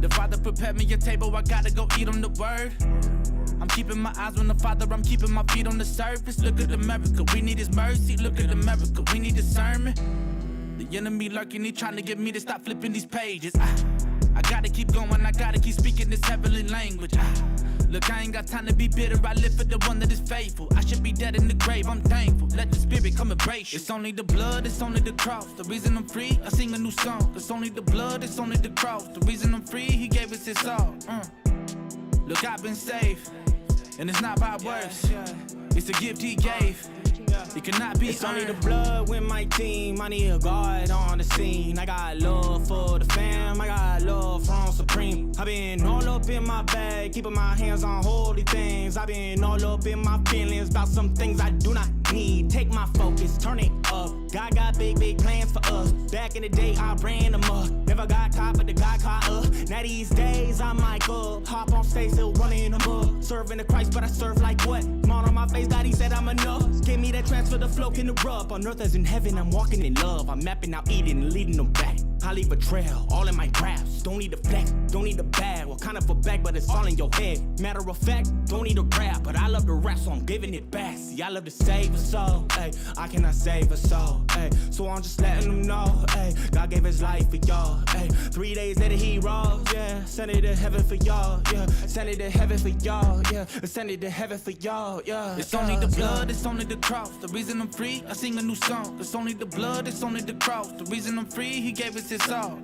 The Father prepared me a table, I gotta go eat on the word. I'm keeping my eyes on the Father, I'm keeping my feet on the surface. Look at America, we need his mercy. Look at America, we need discernment. The enemy lurking, he trying to get me to stop flipping these pages. I gotta keep going, I gotta keep speaking this heavenly language. Look, I ain't got time to be bitter, I live for the one that is faithful. I should be dead in the grave, I'm thankful. Let the Spirit come embrace you. It's only the blood, it's only the cross. The reason I'm free, I sing a new song. It's only the blood, it's only the cross. The reason I'm free, he gave us his all. Look, I've been saved. And it's not by works, it's a gift he gave. It cannot be It's earned. only the blood with my team. I need a God on the scene. I got love for the fam. I got love from Supreme. I've been all up in my bag, keeping my hands on holy things. I've been all up in my feelings about some things I do not need. Take my focus, turn it up. God got big, big plans for us. Back in the day, I ran them up. Never got caught, but the guy caught up. Now these days, I'm like up. Hop on stage, still running them up. Serving the Christ, but I serve like what? Smile on my face, God, he said I'm enough. Give me that transfer, the flow can erupt. On earth as in heaven, I'm walking in love. I'm mapping out Eden and leading them back. I leave a trail, all in my raps. Don't need a flex, don't need a bag. Well, kind of a bag, but it's all in your head. Matter of fact, don't need a rap, but I love to rap, so I'm giving it back. See, I love to save a soul, ay. I cannot save a soul, ay. So I'm just letting them know, ay. God gave his life for y'all, ay. 3 days later he rose, yeah. Send it to heaven for y'all, yeah. Send it to heaven for y'all, yeah. Send it to heaven for y'all, yeah. It's only the blood, it's only the cross. The reason I'm free, I sing a new song. It's only the blood, it's only the cross. The reason I'm free, he gave us his all.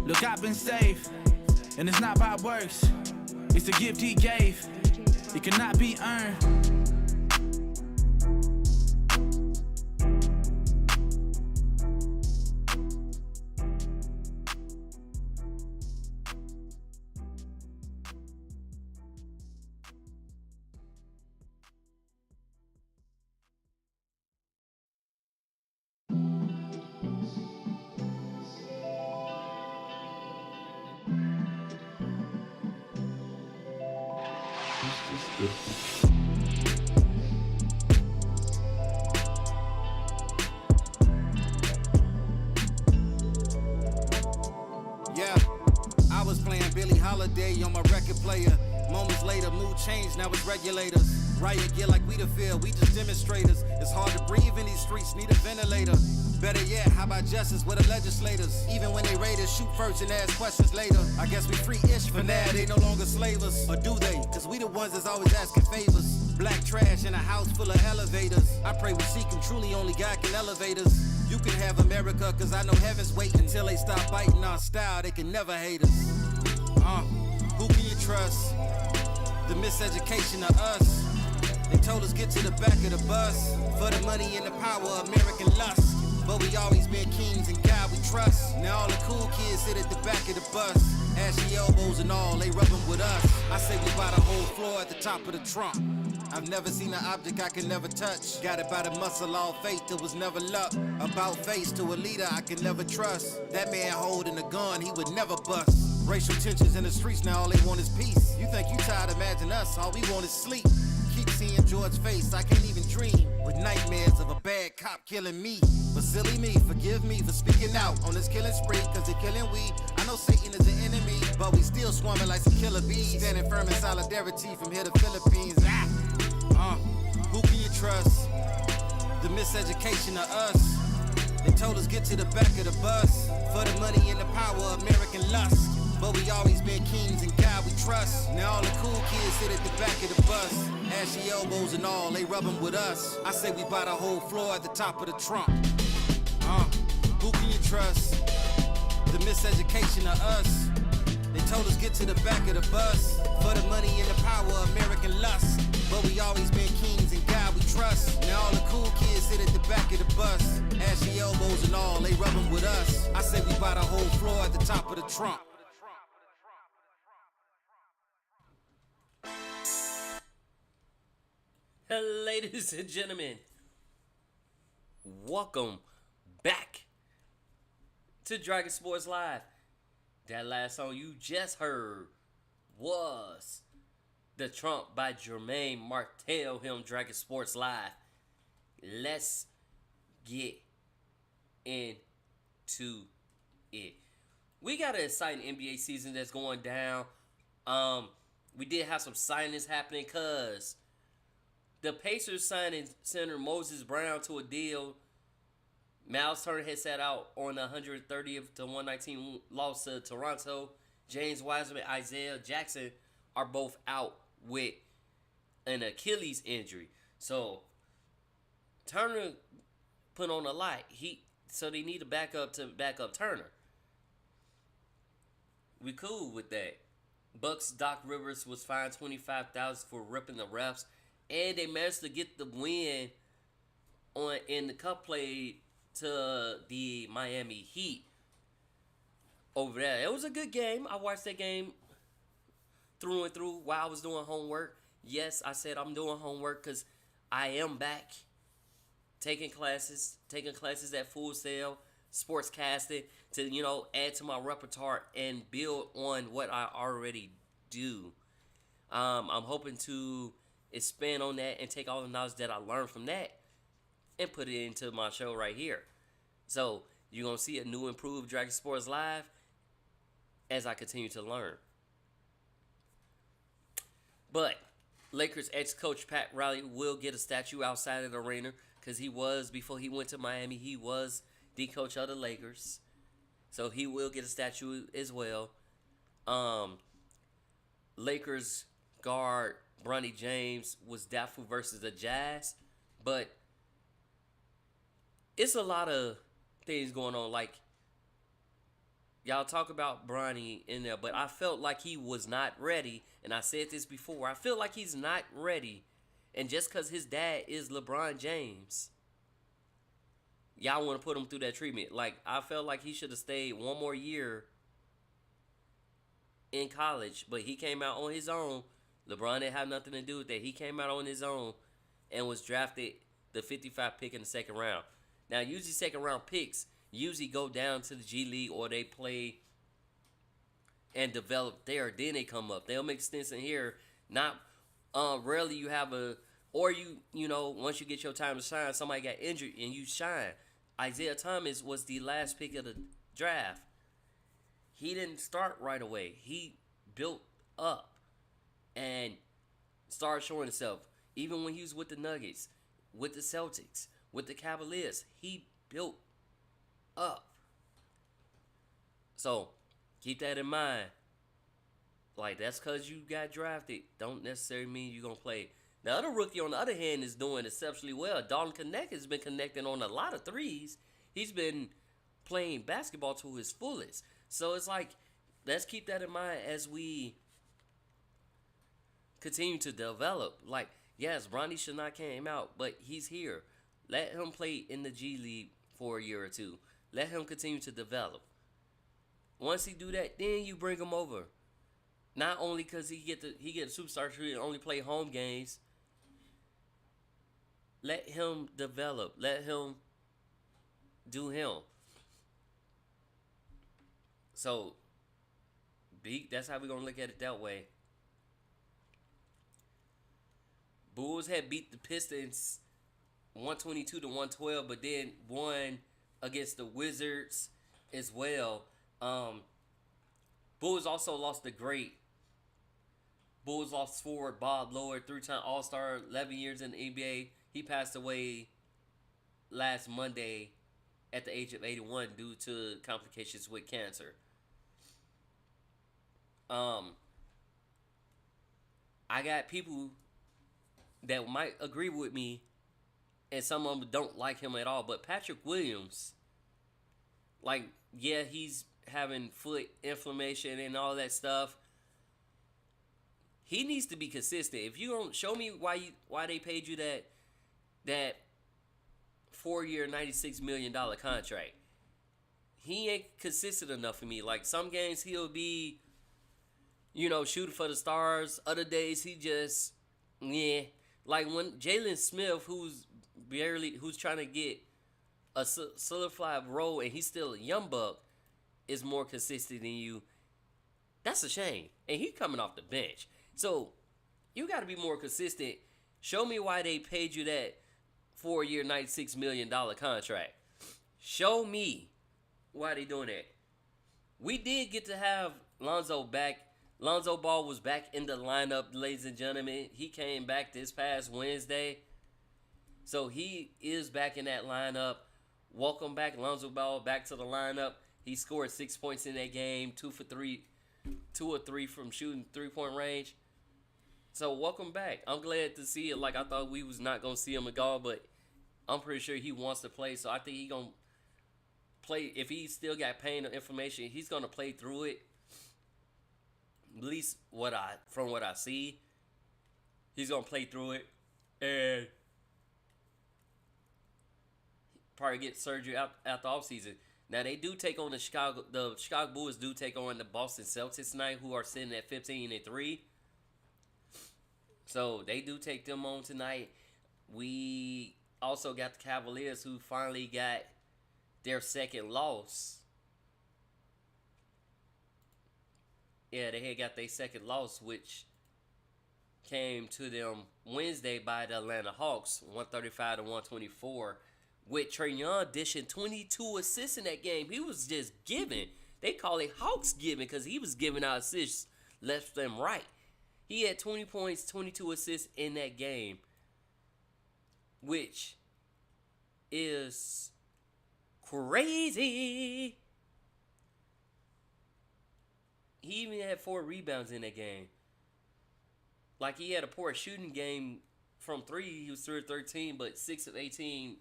Look, I've been saved, and it's not by works. It's a gift he gave. It cannot be earned. Yeah, I was playing Billie Holiday on my record player. Moments later, mood changed, now it's regulators. Riot gear like we the field, we just demonstrators. It's hard to breathe in these streets, need a ventilator. Better yet, how about justice with the legislators? Even when they raid us, shoot first and ask questions later. I guess we free-ish for now, they no longer slavers. Or do they? Cause we the ones that's always asking favors. Black trash in a house full of elevators. I pray we seek him, truly only God can elevate us. You can have America, cause I know heaven's waiting until they stop biting our style, they can never hate us. Who can you trust? The miseducation of us. They told us get to the back of the bus. For the money and the power of American lust. But we always been kings and God we trust. Now all the cool kids sit at the back of the bus. Ashy elbows and all, they rubbing with us. I say we buy the whole floor at the top of the trunk. I've never seen an object I can never touch. Got it by the muscle, all faith, there was never luck. About face to a leader I can never trust. That man holding a gun, he would never bust. Racial tensions in the streets, now all they want is peace. You think you tired, imagine us, all we want is sleep. Keep seeing George's face, I can't even dream. With nightmares of a bad cop killing me. But silly me, forgive me for speaking out on this killing spree, cause they're killing we. I know Satan is an enemy, but we still swarming like some killer bees. Standing firm in solidarity from here to Philippines. Who can you trust? The miseducation of us. They told us get to the back of the bus. For the money and the power of American lust. But we always been kings and God we trust. Now all the cool kids sit at the back of the bus. Ashy elbows and all, they rub them with us. I say we buy the whole floor at the top of the trunk. Who can you trust? The miseducation of us. They told us get to the back of the bus. For the money and the power of American lust. But we always been kings and God we trust. Now all the cool kids sit at the back of the bus. Ashy elbows and all, they rub them with us. I say we buy the whole floor at the top of the trunk. Ladies and gentlemen, welcome back to Dragon Sports Live. That last song you just heard was The Trump by Jermaine Martell, him Dragon Sports Live. Let's get into it. We got an exciting NBA season that's going down. We did have some signings happening because the Pacers signing center Moses Brown to a deal. Miles Turner had sat out on the 130th to 119 loss to Toronto. James Wiseman, Isaiah Jackson are both out with an Achilles injury. So Turner put on a lot. So they need a backup to back up Turner. We cool with that. Bucks Doc Rivers was fined $25,000 for ripping the refs. And they managed to get the win in the cup play to the Miami Heat over there. It was a good game. I watched that game through and through while I was doing homework. Yes, I said I'm doing homework because I am back taking classes at Full Sail, sportscasting to, add to my repertoire and build on what I already do. I'm hoping to expand on that and take all the knowledge that I learned from that and put it into my show right here. So you're going to see a new improved Dragon Sports Live as I continue to learn. But Lakers ex-coach Pat Riley will get a statue outside of the arena because before he went to Miami, he was the coach of the Lakers. So he will get a statue as well. Lakers guard Bronny James was doubtful versus the Jazz, but it's a lot of things going on. Like, y'all talk about Bronny in there, but I felt like he was not ready, and I said this before. I feel like he's not ready, and just because his dad is LeBron James, y'all want to put him through that treatment. Like, I felt like he should have stayed one more year in college, but he came out on his own. LeBron didn't have nothing to do with that. He came out on his own and was drafted the 55 pick in the second round. Now, usually second round picks usually go down to the G League or they play and develop there. Then they come up. They'll make stints in here. Not rarely you have once you get your time to shine, somebody got injured and you shine. Isaiah Thomas was the last pick of the draft. He didn't start right away. He built up and started showing himself. Even when he was with the Nuggets, with the Celtics, with the Cavaliers, he built up. So, keep that in mind. Like, that's because you got drafted. Don't necessarily mean you're going to play. The other rookie, on the other hand, is doing exceptionally well. Dalton Knecht has been connecting on a lot of threes. He's been playing basketball to his fullest. So, it's like, let's keep that in mind as we continue to develop. Like, yes, Bronny should not came out, but he's here. Let him play in the G League for a year or two. Let him continue to develop. Once he do that, then you bring him over. Not only because he get a superstar treatment and only play home games. Let him develop. Let him do him. So That's how we're gonna look at it that way. Bulls had beat the Pistons 122 to 112, but then won against the Wizards as well. Bulls also lost the great. Bulls lost forward Bob Lord, 3-time All-Star, 11 years in the NBA. He passed away last Monday at the age of 81 due to complications with cancer. I got people that might agree with me, and some of them don't like him at all. But Patrick Williams, like, yeah, he's having foot inflammation and all that stuff. He needs to be consistent. If you don't show me why they paid you that 4-year, $96 million contract, he ain't consistent enough for me. Like, some games he'll be, shooting for the stars. Other days he just, like when Jalen Smith, who's trying to get a solidified role, and he's still a young buck, is more consistent than you. That's a shame. And he coming off the bench. So you got to be more consistent. Show me why they paid you that 4-year, $96 million contract. Show me why they doing that. We did get to have Lonzo back. Lonzo Ball was back in the lineup, ladies and gentlemen. He came back this past Wednesday. So he is back in that lineup. Welcome back, Lonzo Ball, back to the lineup. He scored 6 points in that game, 2 or 3 from shooting 3-point range. So welcome back. I'm glad to see it. Like, I thought we was not going to see him at all, but I'm pretty sure he wants to play. So I think he going to play. If he still got pain or inflammation, he's going to play through it. At least from what I see, he's going to play through it. And probably get surgery out the offseason. Now, they do take on the Chicago Bulls do take on the Boston Celtics tonight, who are sitting at 15-3. So they do take them on tonight. We also got the Cavaliers, who finally got their second loss. Yeah, they had got their second loss, which came to them Wednesday by the Atlanta Hawks, 135 to 124. With Trae Young dishing 22 assists in that game. He was just giving. They call it Hawks giving because he was giving out assists left and right. He had 20 points, 22 assists in that game, which is crazy. He even had 4 rebounds in that game. Like, he had a poor shooting game from 3. He was 3 of 13, but 6 of 18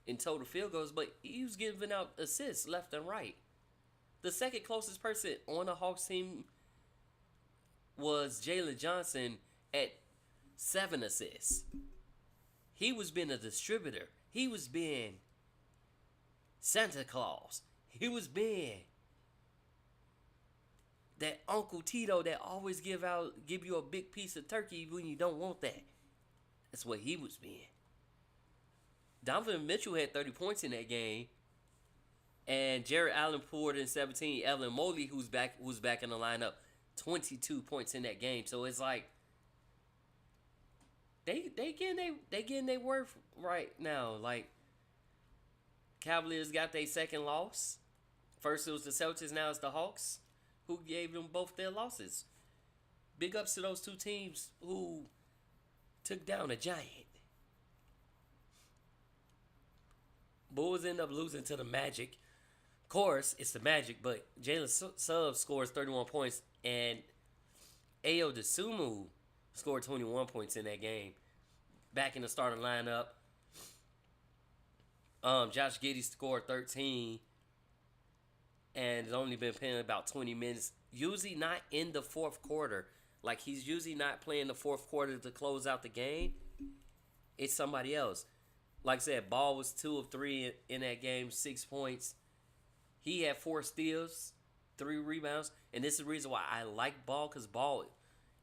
in total field goals, but he was giving out assists left and right. The second closest person on the Hawks team was Jalen Johnson at 7 assists. He was being a distributor. He was being Santa Claus. He was being that Uncle Tito that always give you a big piece of turkey when you don't want that. That's what he was being. Donovan Mitchell had 30 points in that game, and Jared Allen poured in 17. Evan Mobley, who's back in the lineup, 22 points in that game. So it's like they getting their worth right now. Like, Cavaliers got their second loss. First it was the Celtics, now it's the Hawks, who gave them both their losses. Big ups to those two teams who took down a giant. Bulls end up losing to the Magic. Of course, it's the Magic, but Jalen Suggs scores 31 points, and Ayo Dosunmu scored 21 points in that game. Back in the starting lineup. Josh Giddey scored 13, and has only been playing about 20 minutes. Usually not in the fourth quarter. Like, he's usually not playing the fourth quarter to close out the game. It's somebody else. Like I said, Ball was 2 of 3 in that game, 6 points. He had 4 steals, 3 rebounds. And this is the reason why I like Ball, because Ball,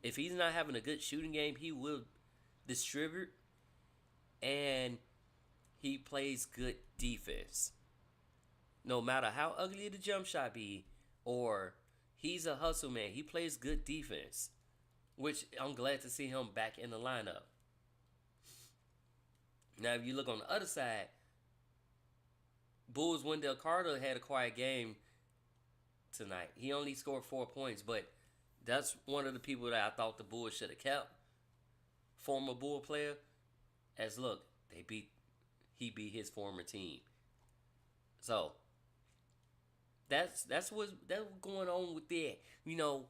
if he's not having a good shooting game, he will distribute. And he plays good defense. No matter how ugly the jump shot be, or He's a hustle man. He plays good defense, which I'm glad to see him back in the lineup. Now, if you look on the other side, Bulls Wendell Carter had a quiet game tonight. He only scored 4 points, but that's one of the people that I thought the Bulls should have kept. Former Bull player. As look, he beat his former team. So that's what's going on with that. You know,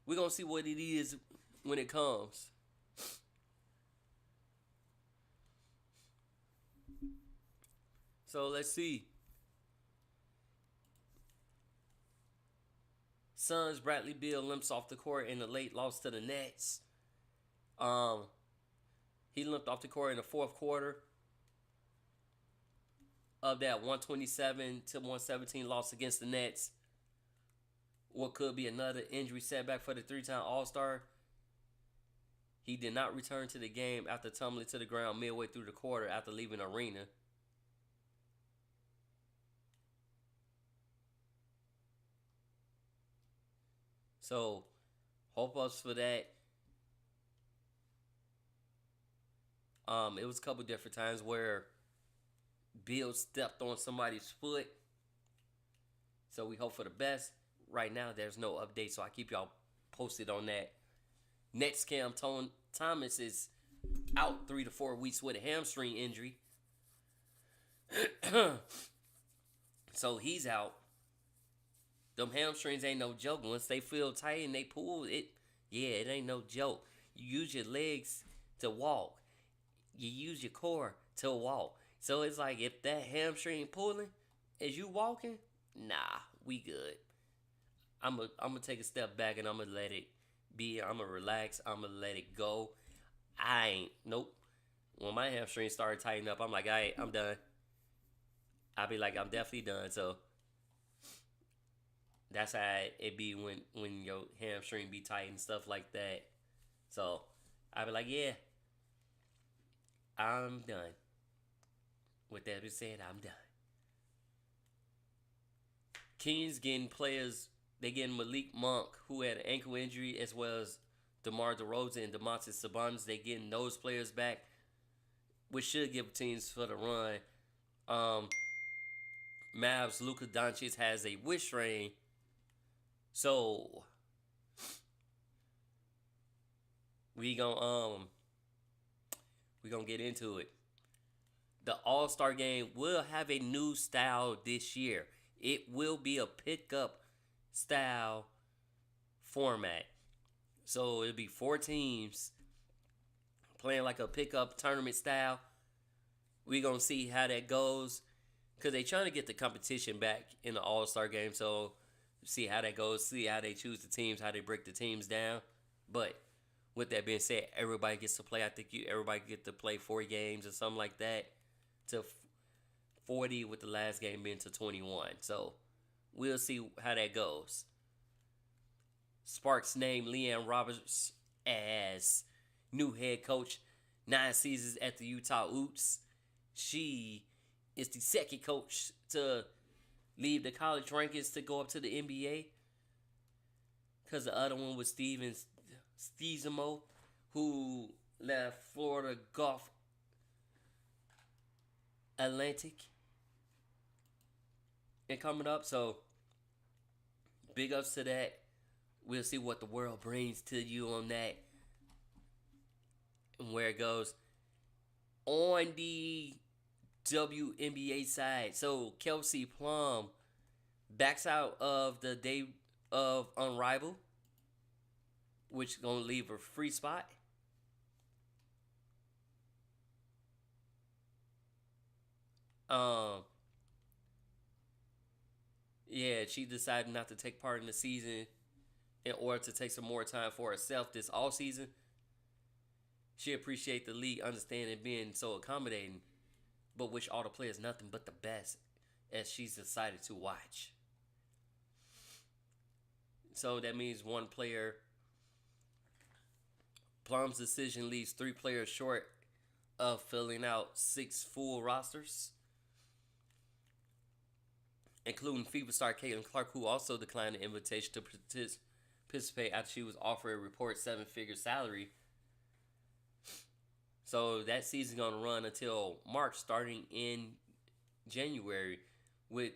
we're gonna see what it is when it comes. So let's see. Suns Bradley Beal limps off the court in the late loss to the Nets. He limped off the court in the fourth quarter of that 127-117 loss against the Nets. What could be another injury setback for the three-time All-Star. He did not return to the game after tumbling to the ground midway through the quarter after leaving the arena. So, hope us for that. It was a couple different times where Bill stepped on somebody's foot. So we hope for the best. Right now, there's no update, so I keep y'all posted on that. Next, Cam Thomas is out 3 to 4 weeks with a hamstring injury. So he's out. Them hamstrings ain't no joke. Once they feel tight and they pull, it ain't no joke. You use your legs to walk. You use your core to walk. So it's like if that hamstring pulling as you walking, nah, we good. I'm gonna take a step back and I'm gonna let it be. I'm gonna relax. I'm gonna let it go. Nope. When my hamstring started tightening up, I'm like, all right, I'm done. I'll be like, I'm definitely done. So that's how it be when your hamstring be tight and stuff like that. So I'll be like, yeah, I'm done. With that being said, I'm done. Kings getting players. They getting Malik Monk, who had an ankle injury, as well as DeMar DeRozan and Domantas Sabonis. They getting those players back, which should give teams for the run. Mavs Luka Doncic has a wish ring, so we gonna get into it. The All-Star Game will have a new style this year. It will be a pickup style format. So it'll be 4 teams playing like a pickup tournament style. We're going to see how that goes, because they're trying to get the competition back in the All-Star Game. So see how that goes, see how they choose the teams, how they break the teams down. But with that being said, everybody gets to play. I think everybody get to play 4 games or something like that, to 40, with the last game being to 21. So we'll see how that goes. Sparks named Leanne Roberts as new head coach. 9 seasons at the Utah Utes. She is the second coach to leave the college rankings to go up to the NBA, because the other one was Steven Stizamo, who left Florida Gulf Atlantic and coming up. So big ups to that. We'll see what the world brings to you on that and where it goes. On the WNBA side, so Kelsey Plum backs out of the day of Unrivaled, which is going to leave a free spot. Yeah, she decided not to take part in the season in order to take some more time for herself this all season. She appreciates the league understanding being so accommodating, but wish all the players nothing but the best, as she's decided to watch. So that means one player. Plum's decision leaves 3 players short of filling out 6 full rosters. including FIBA star Caitlin Clark, who also declined the invitation to participate after she was offered a reported 7-figure salary. So that season's going to run until March, starting in January, with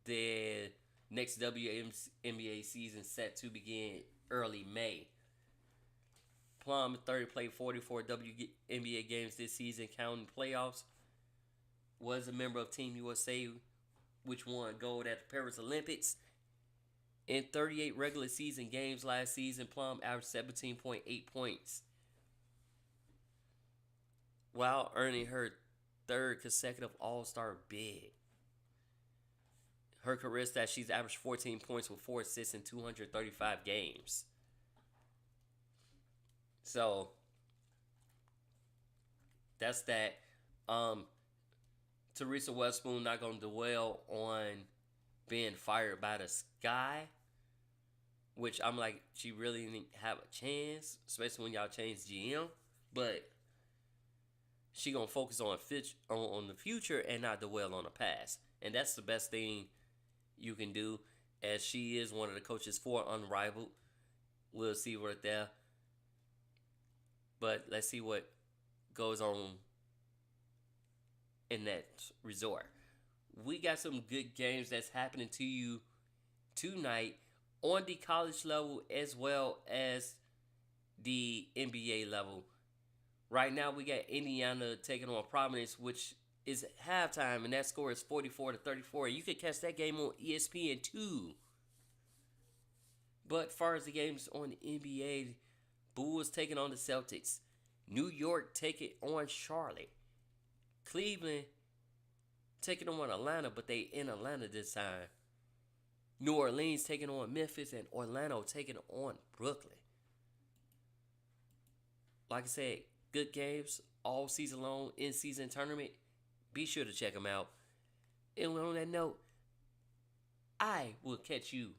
the next WNBA season set to begin early May. Plum, 30, played 44 WNBA games this season, counting playoffs. Was a member of Team USA, which won gold at the Paris Olympics. In 38 regular season games last season, Plum averaged 17.8 points, while earning her third consecutive All-Star bid. Her career stats, she's averaged 14 points with 4 assists in 235 games. So, that's that. Teresa Westbrook not going to dwell on being fired by the Sky, which I'm like, she really didn't have a chance, especially when y'all changed GM. But she going to focus on the future and not dwell on the past. And that's the best thing you can do, as she is one of the coaches for Unrivaled. We'll see right there. But let's see what goes on in that resort. We got some good games that's happening to you tonight on the college level as well as the NBA level. Right now we got Indiana taking on Providence, which is halftime, and that score is 44-34. You can catch that game on ESPN2. But as far as the games on the NBA, Bulls taking on the Celtics. New York taking on Charlotte. Cleveland taking on Atlanta, but they in Atlanta this time. New Orleans taking on Memphis, and Orlando taking on Brooklyn. Like I said, good games all season long, in-season tournament. Be sure to check them out. And on that note, I will catch you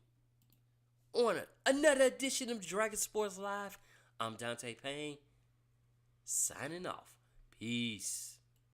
on another edition of Dragon Sports Live. I'm Dante Payne, signing off. Peace.